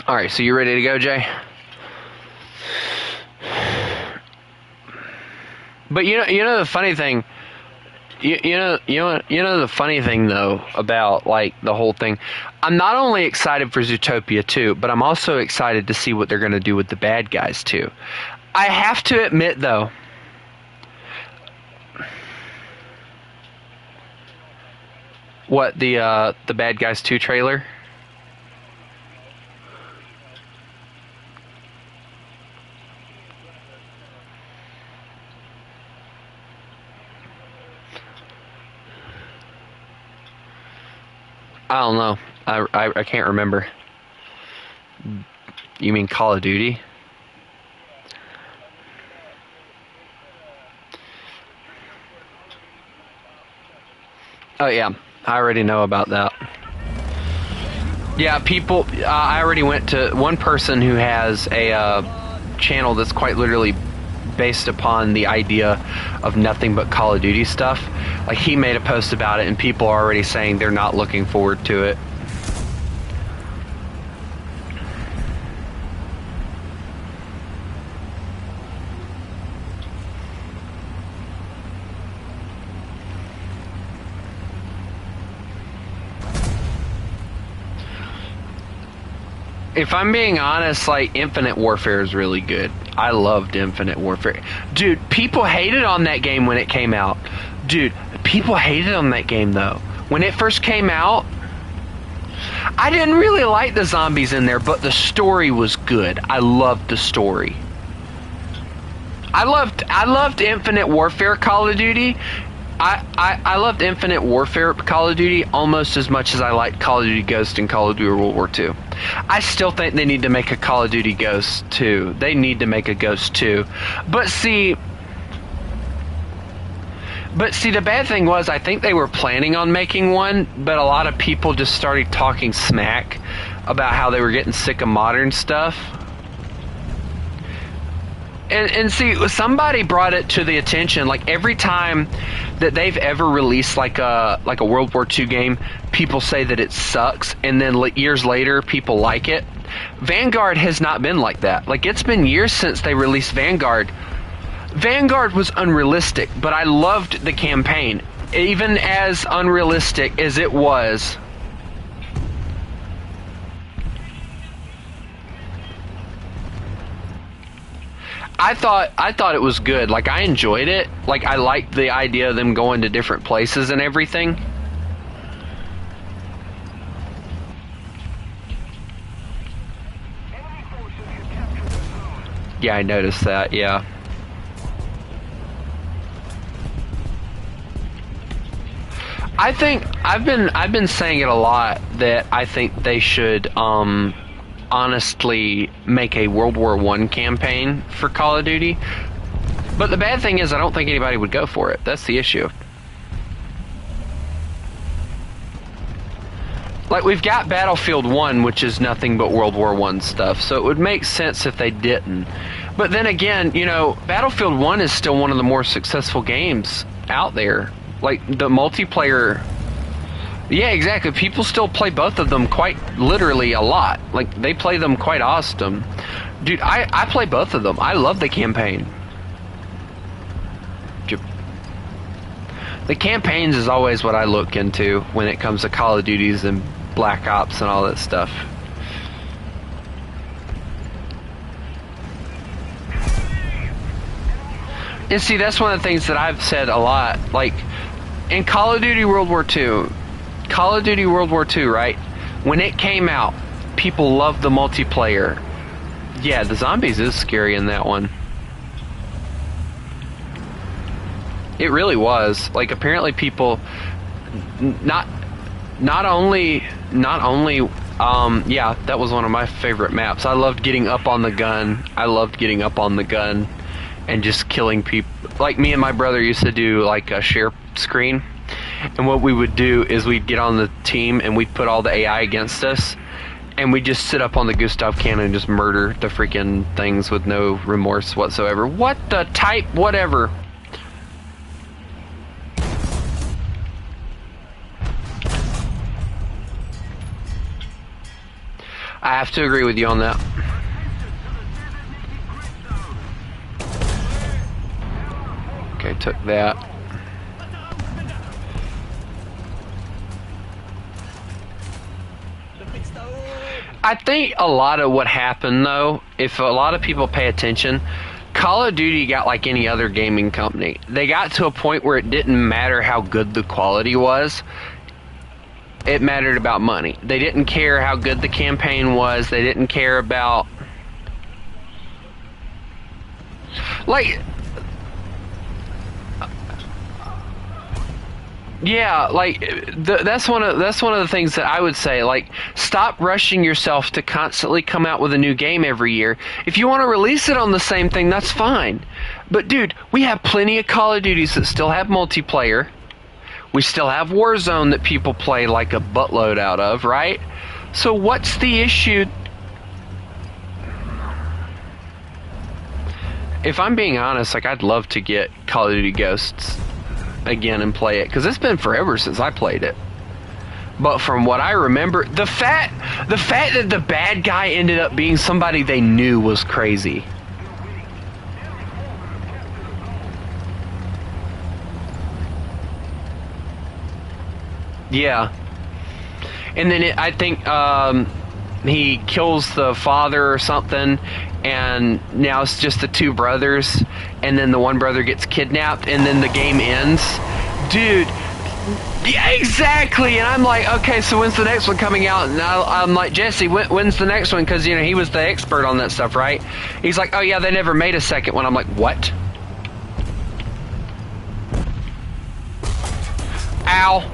All right, so you ready to go, Jay? But you know the funny thing, you know the funny thing though about, like, the whole thing. I'm not only excited for Zootopia 2, but I'm also excited to see what they're going to do with the bad guys too. I have to admit though, what, the Bad Guys 2 trailer? I don't know. I can't remember. You mean Call of Duty? Oh yeah, I already know about that. Yeah, people. I already went to one person who has a channel that's quite literally based upon the idea of nothing but Call of Duty stuff. Like, he made a post about it, and people are already saying they're not looking forward to it. If I'm being honest, like, Infinite Warfare is really good. I loved Infinite Warfare. Dude, people hated on that game when it came out. Dude, people hated on that game, though. When it first came out, I didn't really like the zombies in there, but the story was good. I loved the story. I loved Infinite Warfare Call of Duty. I loved Infinite Warfare Call of Duty almost as much as I liked Call of Duty Ghost and Call of Duty World War II. I still think they need to make a Call of Duty Ghost 2. They need to make a Ghost 2. But see, the bad thing was, I think they were planning on making one, but a lot of people just started talking smack about how they were getting sick of modern stuff. And see, somebody brought it to the attention. Like every time that they've ever released like a World War II game, people say that it sucks, and then years later, people like it. Vanguard has not been like that. Like it's been years since they released Vanguard. Vanguard was unrealistic, but I loved the campaign, even as unrealistic as it was. I thought it was good. Like I enjoyed it. Like I liked the idea of them going to different places and everything. Yeah, I noticed that. Yeah. I think I've been saying it a lot that I think they should honestly make a World War I campaign for Call of Duty. But the bad thing is I don't think anybody would go for it. That's the issue. Like we've got Battlefield 1, which is nothing but World War I stuff, so it would make sense if they didn't. But then again, you know, Battlefield 1 is still one of the more successful games out there. Like the multiplayer, yeah, exactly. People still play both of them quite literally a lot. Like they play them quite awesome. Dude, I play both of them. I love the campaign. The campaigns is always what I look into when it comes to Call of Duties and Black Ops and all that stuff. And see, that's one of the things that I've said a lot. Like, in Call of Duty World War II, right? When it came out, people loved the multiplayer. Yeah, the zombies is scary in that one. It really was. Like, apparently people, not only, yeah, that was one of my favorite maps. I loved getting up on the gun. And just killing people. Like me and my brother used to do like a share screen, and what we would do is we'd get on the team and we'd put all the AI against us, and we'd just sit up on the Gustav cannon and just murder the freaking things with no remorse whatsoever. What the type, whatever. I have to agree with you on that. Okay, took that. I think a lot of what happened, though, if a lot of people pay attention, Call of Duty got like any other gaming company. They got to a point where it didn't matter how good the quality was. It mattered about money. They didn't care how good the campaign was. They didn't care about... Like... Yeah, like that's one of the things that I would say. Like, stop rushing yourself to constantly come out with a new game every year. If you want to release it on the same thing, that's fine. But dude, we have plenty of Call of Duties that still have multiplayer. We still have Warzone that people play like a buttload out of, right? So what's the issue? If I'm being honest, like I'd love to get Call of Duty Ghosts again and play it, because it's been forever since I played it. But from what I remember, the fact that the bad guy ended up being somebody they knew was crazy. Yeah. And then I think he kills the father or something, and now it's just the two brothers, and then the one brother gets kidnapped, and then the game ends. Dude, yeah, exactly. And I'm like, okay, so when's the next one coming out? And I'm like, Jesse, when's the next one? Because, you know, he was the expert on that stuff, right? He's like, oh yeah, they never made a second one. I'm like, what? Ow.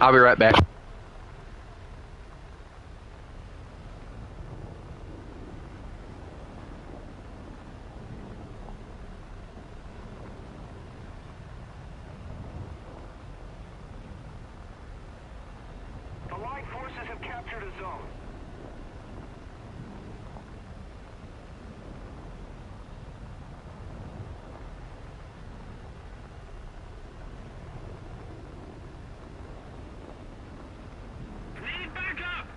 I'll be right back. the zone. Need backup!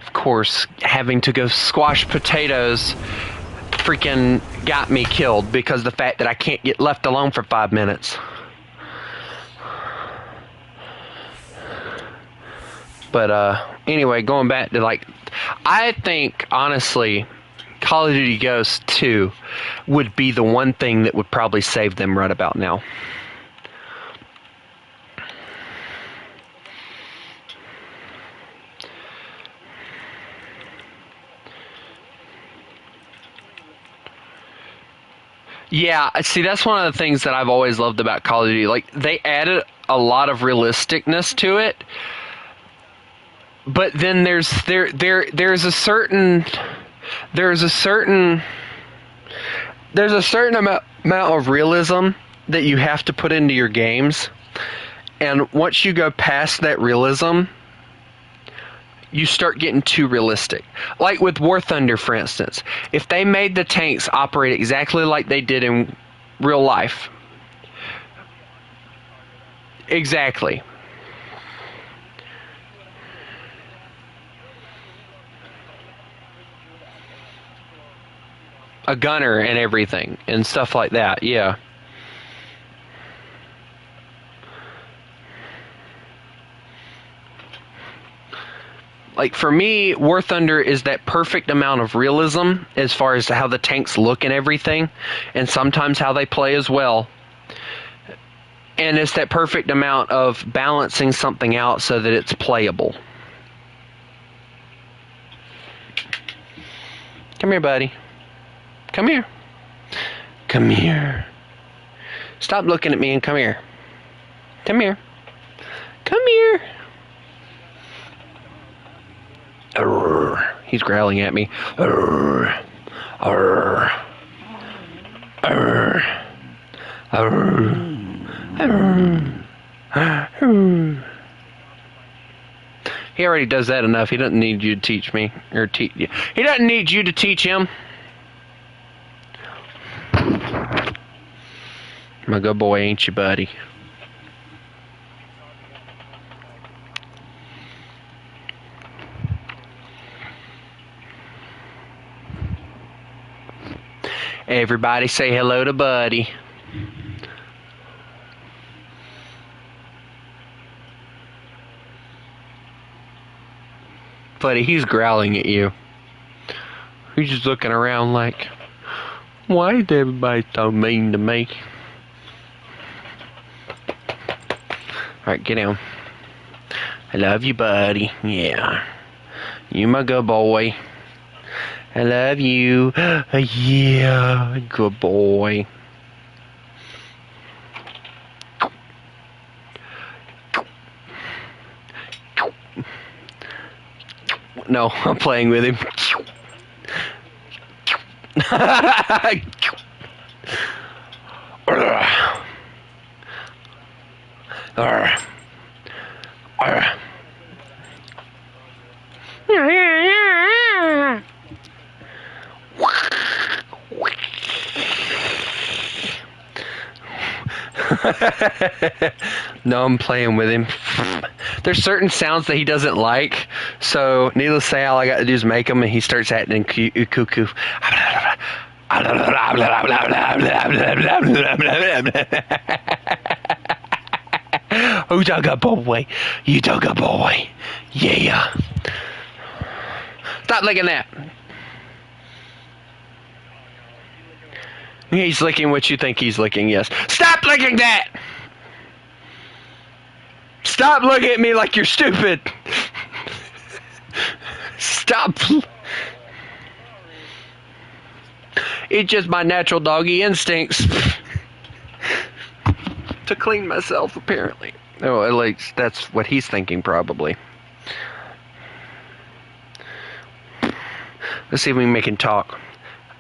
Of course, having to go squash potatoes freaking got me killed because the fact that I can't get left alone for 5 minutes. But anyway, going back to I think honestly, Call of Duty Ghosts 2 would be the one thing that would probably save them right about now. Yeah, see, that's one of the things that I've always loved about Call of Duty. Like, they added a lot of realisticness to it, but then there's a certain amount of realism that you have to put into your games, and once you go past that realism, you start getting too realistic. Like with War Thunder, for instance. If they made the tanks operate exactly like they did in real life. Exactly. A gunner and everything and stuff like that, yeah. Like, for me, War Thunder is that perfect amount of realism as far as how the tanks look and everything, and sometimes how they play as well. And it's that perfect amount of balancing something out so that it's playable. Come here, buddy. Come here. Come here. Stop looking at me and come here. Come here. Come here. Arr, he's growling at me. Arr, arr, arr, arr, arr. He already does that enough. He doesn't need you to teach me or teach you. He doesn't need you to teach him. I'm a good boy, ain't you, buddy? Everybody say hello to Buddy. Buddy, he's growling at you. He's just looking around like, why is everybody so mean to me? Alright, get down. I love you, buddy. Yeah. You my good boy. I love you. Yeah, good boy. No, I'm playing with him. No, I'm playing with him. There's certain sounds that he doesn't like, so needless to say, all I got to do is make him, and he starts acting cuckoo. Oh, you dug a boy. You dug a boy. Yeah. Stop licking that. He's licking what you think he's licking, yes. Stop licking that! Stop looking at me like you're stupid. Stop. It's just my natural doggy instincts to clean myself, apparently. Oh, at least that's what he's thinking, probably. Let's see if we can make him talk.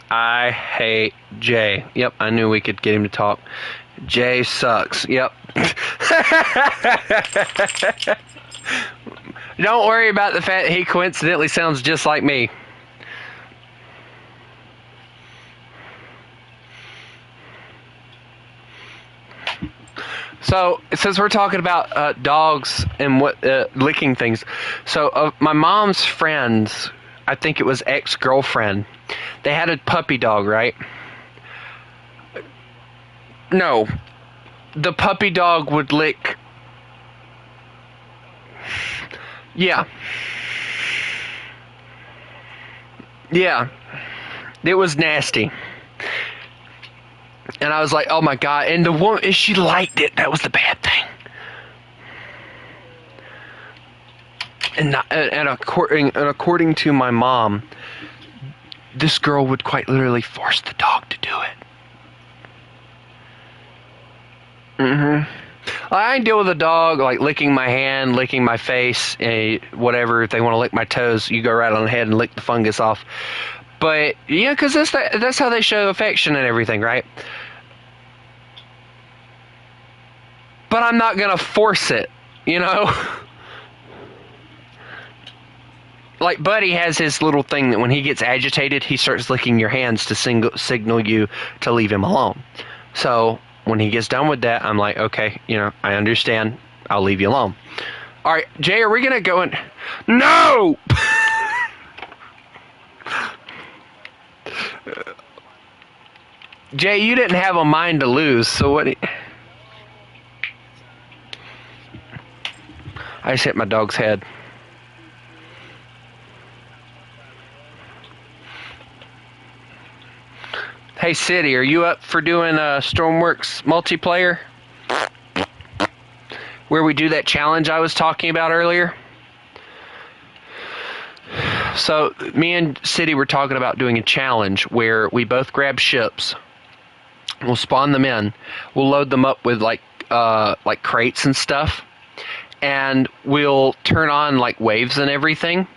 I hate Jay. Yep, I knew we could get him to talk. Jay sucks. Yep. Don't worry about the fact that he coincidentally sounds just like me. So, since we're talking about dogs and what licking things, so my mom's friends, I think it was ex-girlfriend, they had a puppy dog, right? No, the puppy dog would lick. Yeah. Yeah. It was nasty. And I was like, oh my God. And the woman, she liked it. That was the bad thing. And according to my mom, this girl would quite literally force the dog to do it. I deal with a dog like licking my hand, licking my face, whatever. If they want to lick my toes, you go right on ahead and lick the fungus off. But yeah, because that's how they show affection and everything, right? But I'm not gonna force it, you know. Like Buddy has his little thing that when he gets agitated, he starts licking your hands to signal you to leave him alone. So when he gets done with that, I'm like, okay, you know, I understand. I'll leave you alone. All right, Jay, are we gonna go in? No. Jay, you didn't have a mind to lose, so what? I just hit my dog's head. Hey, City, are you up for doing Stormworks multiplayer? Where we do that challenge I was talking about earlier? So, me and City were talking about doing a challenge where we both grab ships. We'll spawn them in. We'll load them up with like crates and stuff. And we'll turn on like waves and everything.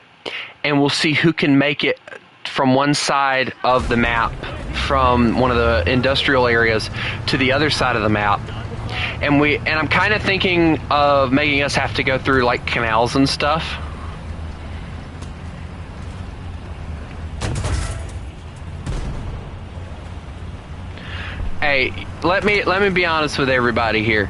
And we'll see who can make it from one side of the map, from one of the industrial areas to the other side of the map. And I'm kind of thinking of making us have to go through like canals and stuff. Hey, let me be honest with everybody here.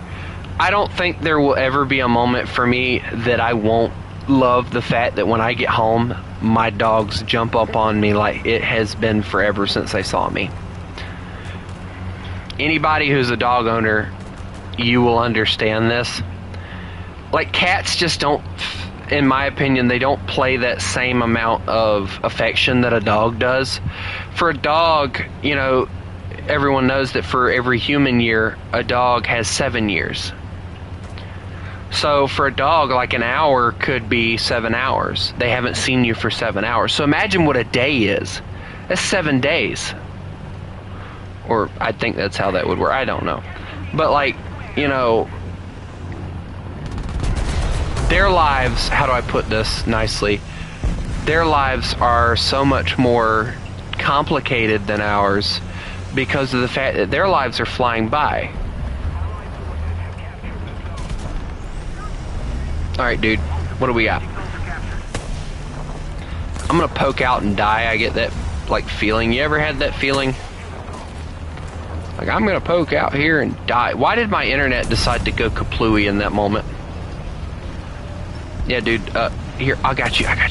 I don't think there will ever be a moment for me that I won't love the fact that when I get home, my dogs jump up on me like it has been forever since they saw me. Anybody who's a dog owner, you will understand this. Like cats just don't, in my opinion, they don't play that same amount of affection that a dog does. For a dog, you know, everyone knows that for every human year, a dog has 7 years. So for a dog, like an hour could be 7 hours. They haven't seen you for 7 hours. So imagine what a day is. That's 7 days. Or I think that's how that would work. I don't know. But like, you know, their lives, how do I put this nicely? Their lives are so much more complicated than ours because of the fact that their lives are flying by. Alright, dude. What do we got? I'm gonna poke out and die. I get that, like, feeling. You ever had that feeling? Like, I'm gonna poke out here and die. Why did my internet decide to go kaplooey in that moment? Yeah, dude. Here, I got you. Yeah.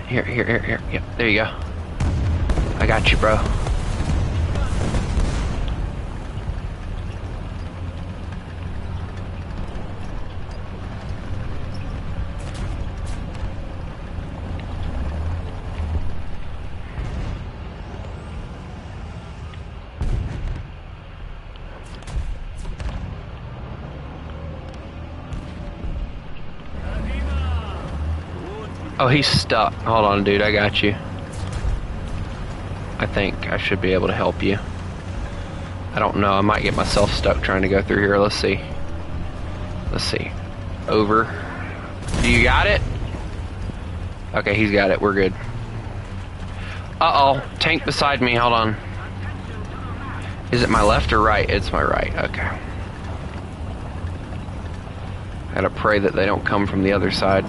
Here. Yep, there you go. I got you, bro. Oh, he's stuck. Hold on, dude. I got you. I think I should be able to help you. I don't know. I might get myself stuck trying to go through here. Let's see. Let's see. Over. Do you got it? Okay, he's got it. We're good. Uh-oh. Tank beside me. Hold on. Is it my left or right? It's my right. Okay. Gotta pray that they don't come from the other side.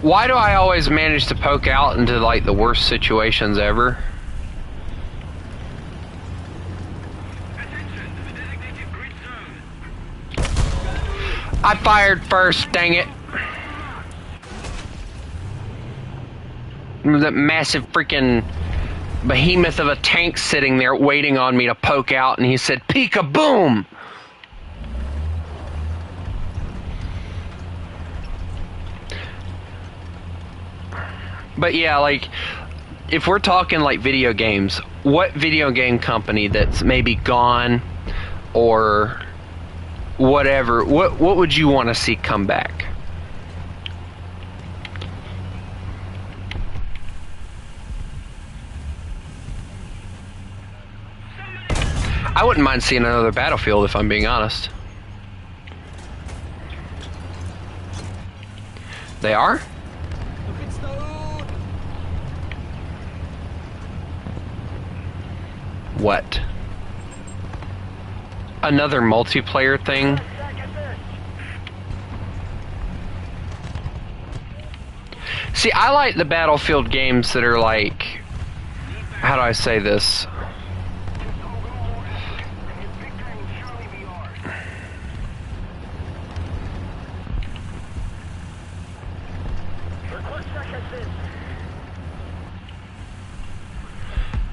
Why do I always manage to poke out into like the worst situations ever? I fired first, dang it. That massive freaking behemoth of a tank sitting there waiting on me to poke out, and he said, "Peek-a-boom!" But yeah, like, if we're talking like video games, what video game company that's maybe gone or whatever, what would you want to see come back? I wouldn't mind seeing another Battlefield if I'm being honest. They are? What? Another multiplayer thing? See, I like the Battlefield games that are like, how do I say this?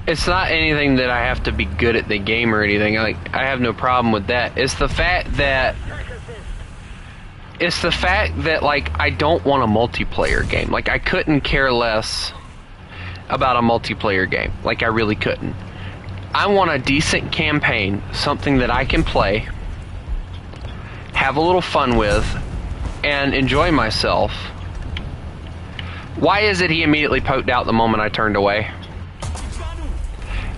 It's not anything that I have to be good at the game or anything. Like, I have no problem with that. It's the fact that like, I don't want a multiplayer game. Like, I couldn't care less about a multiplayer game. Like, I really couldn't. I want a decent campaign, something that I can play, have a little fun with, and enjoy myself. Why is it he immediately poked out the moment I turned away?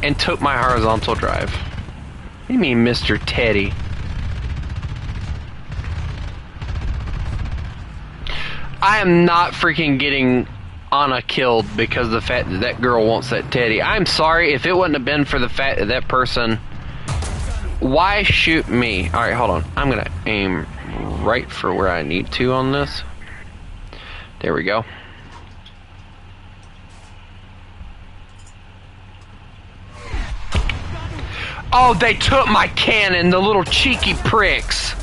And took my horizontal drive. What do you mean, Mr. Teddy? I am not freaking getting Anna killed because of the fact that that girl wants that Teddy. I'm sorry, if it wouldn't have been for the fact that that person... Why shoot me? Alright, hold on. I'm gonna aim right for where I need to on this. There we go. Oh, they took my cannon, the little cheeky pricks.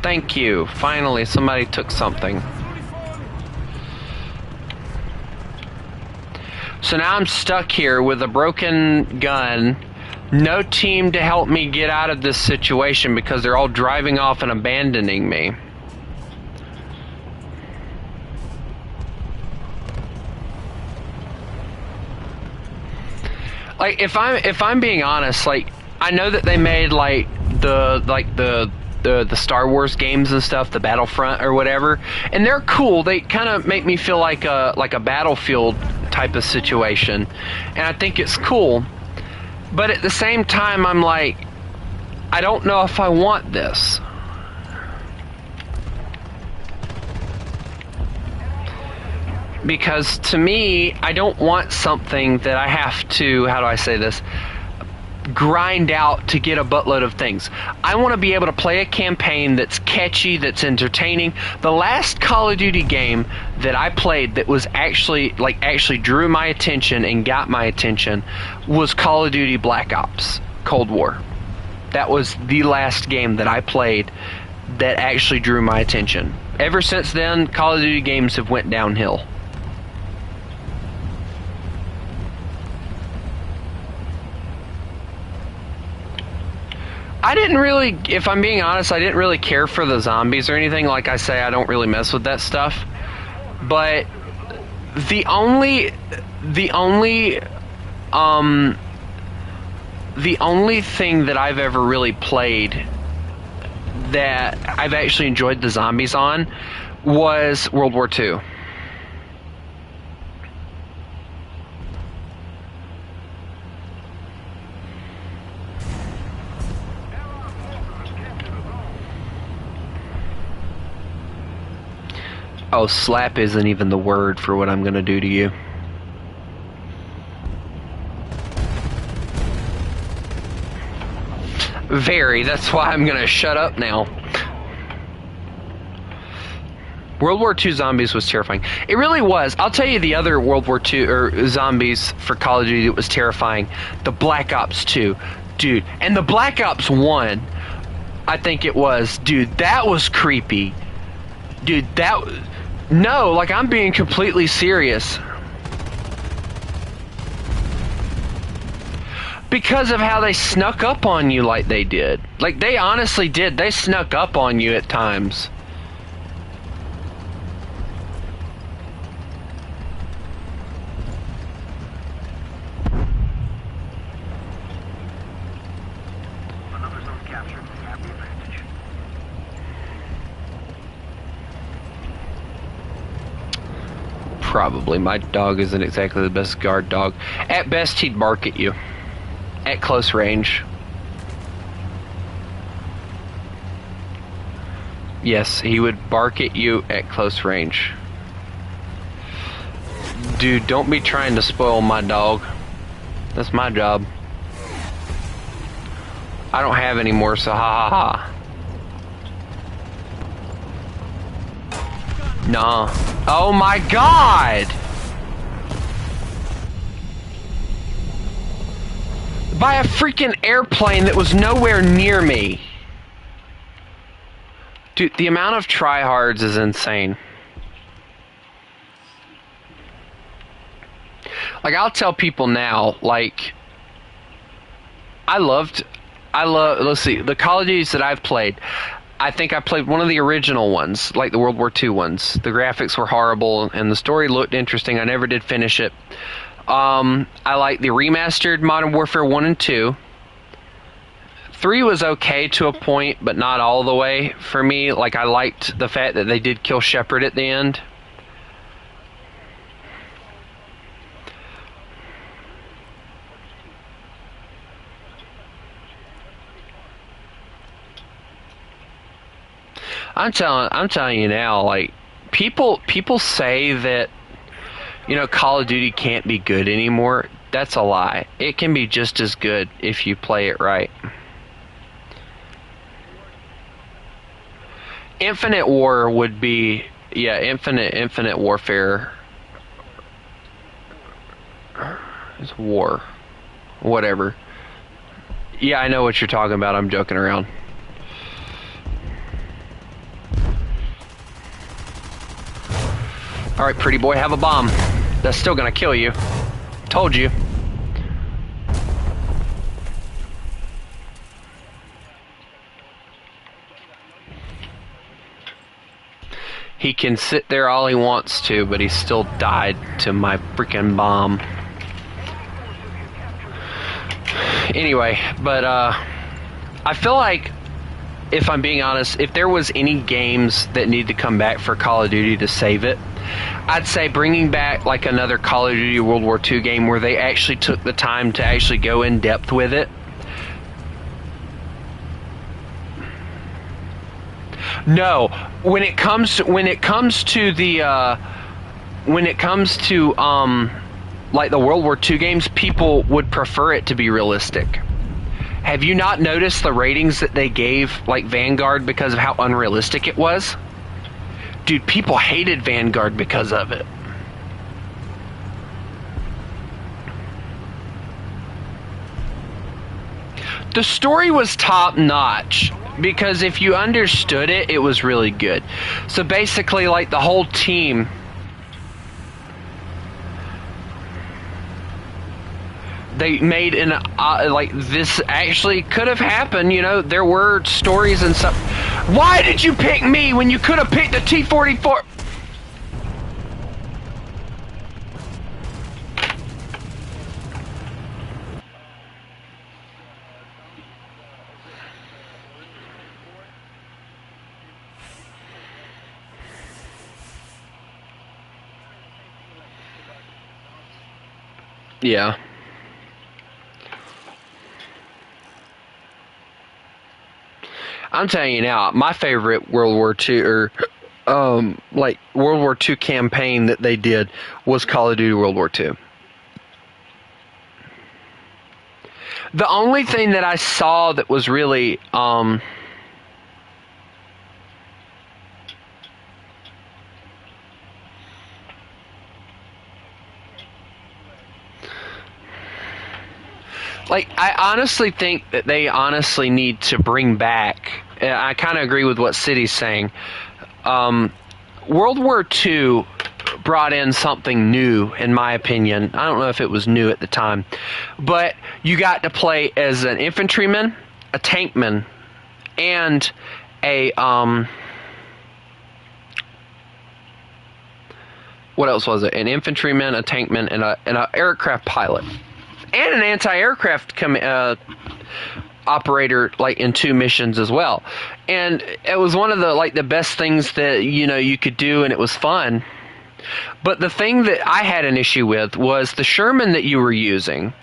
Thank you. Finally, somebody took something. So now I'm stuck here with a broken gun. No team to help me get out of this situation because they're all driving off and abandoning me. Like, if I'm being honest, like, I know that they made like the Star Wars games and stuff, the Battlefront or whatever, and they're cool. They kind of make me feel like a Battlefield type of situation, and I think it's cool. But at the same time, I'm like, I don't know if I want this. Because to me, I don't want something that I have to, how do I say this, grind out to get a buttload of things. I want to be able to play a campaign that's catchy, that's entertaining. The last Call of Duty game that I played that was actually drew my attention and got my attention was Call of Duty Black Ops Cold War. That was the last game that I played that actually drew my attention. Ever since then, Call of Duty games have went downhill. I didn't really, if I'm being honest, I didn't really care for the zombies or anything. Like I say, I don't really mess with that stuff. But the only thing that I've ever really played that I've actually enjoyed the zombies on was World War II. Oh, slap isn't even the word for what I'm gonna do to you. Very, that's why I'm gonna shut up now. World War II zombies was terrifying. It really was. I'll tell you the other World War II or zombies for Call of Duty that was terrifying. The Black Ops 2. Dude, and the Black Ops 1, I think it was. Dude, that was creepy. Dude, no, like I'm being completely serious. Because of how they snuck up on you like they did. Like they honestly did. They snuck up on you at times. Another zone captured. We have the advantage. Probably. My dog isn't exactly the best guard dog. At best, he'd bark at you. At close range. Yes, he would bark at you at close range. Dude, don't be trying to spoil my dog. That's my job. I don't have any more, so ha ha ha. Nah. Oh my god! By a freaking airplane that was nowhere near me. Dude, the amount of tryhards is insane. Like, I'll tell people now, like, let's see, the Call of Duties that I've played, I think I played one of the original ones, like the World War II ones. The graphics were horrible, and the story looked interesting. I never did finish it. I like the remastered Modern Warfare 1 and 2. 3 was okay to a point, but not all the way for me. Like, I liked the fact that they did kill Shepard at the end. I'm telling you now, like, people say that, you know, Call of Duty can't be good anymore. That's a lie. It can be just as good if you play it right. Infinite War would be, yeah, Infinite Warfare. It's war. Whatever. Yeah, I know what you're talking about. I'm joking around. Alright, pretty boy, have a bomb. That's still gonna kill you. Told you. He can sit there all he wants to, but he still died to my freaking bomb. Anyway, but I feel like, if I'm being honest, if there was any games that need to come back for Call of Duty to save it, I'd say bringing back like another Call of Duty World War II game where they actually took the time to actually go in depth with it. No, when it comes to like the World War II games, people would prefer it to be realistic. Have you not noticed the ratings that they gave like Vanguard because of how unrealistic it was? Dude, people hated Vanguard because of it. The story was top notch because if you understood it, it was really good. So basically, like the whole team, they made an like this actually could have happened. You know, there were stories and stuff. Why did you pick me when you could have picked the T-44? Yeah. I'm telling you now, my favorite World War II or like World War II campaign that they did was Call of Duty World War II. The only thing that I saw that was really like, I honestly think that they honestly need to bring back. I kind of agree with what City's saying. World War II brought in something new, in my opinion. I don't know if it was new at the time, but you got to play as an infantryman, a tankman, and a what else was it? An infantryman, a tankman, and an aircraft pilot. And an anti-aircraft operator, like in 2 missions as well. And it was one of the best things that you could do, and it was fun. But the thing that I had an issue with was the Sherman that you were using.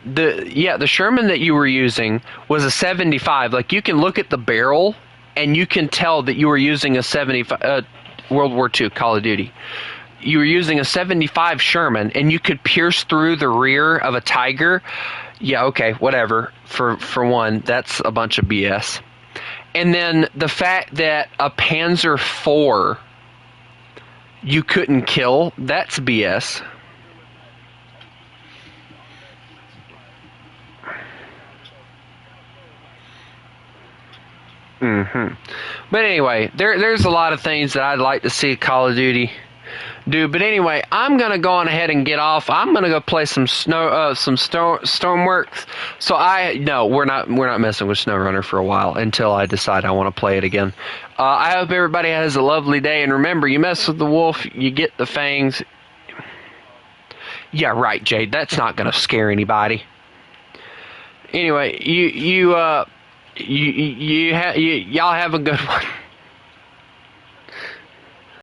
The Sherman that you were using was a 75. Like, you can look at the barrel and you can tell that you were using a 75 World War II Call of Duty. You were using a 75 Sherman, and you could pierce through the rear of a Tiger. Yeah, okay, whatever. For one, that's a bunch of BS. And then the fact that a Panzer IV you couldn't kill, that's BS. But anyway, there's a lot of things that I'd like to see Call of Duty do. But anyway, I'm gonna go on ahead and get off. I'm gonna go play some Stormworks. So we're not messing with SnowRunner for a while until I decide I want to play it again. I hope everybody has a lovely day, and remember, you mess with the wolf, you get the fangs. Yeah, right, Jade. That's not gonna scare anybody. Anyway, y'all have a good one.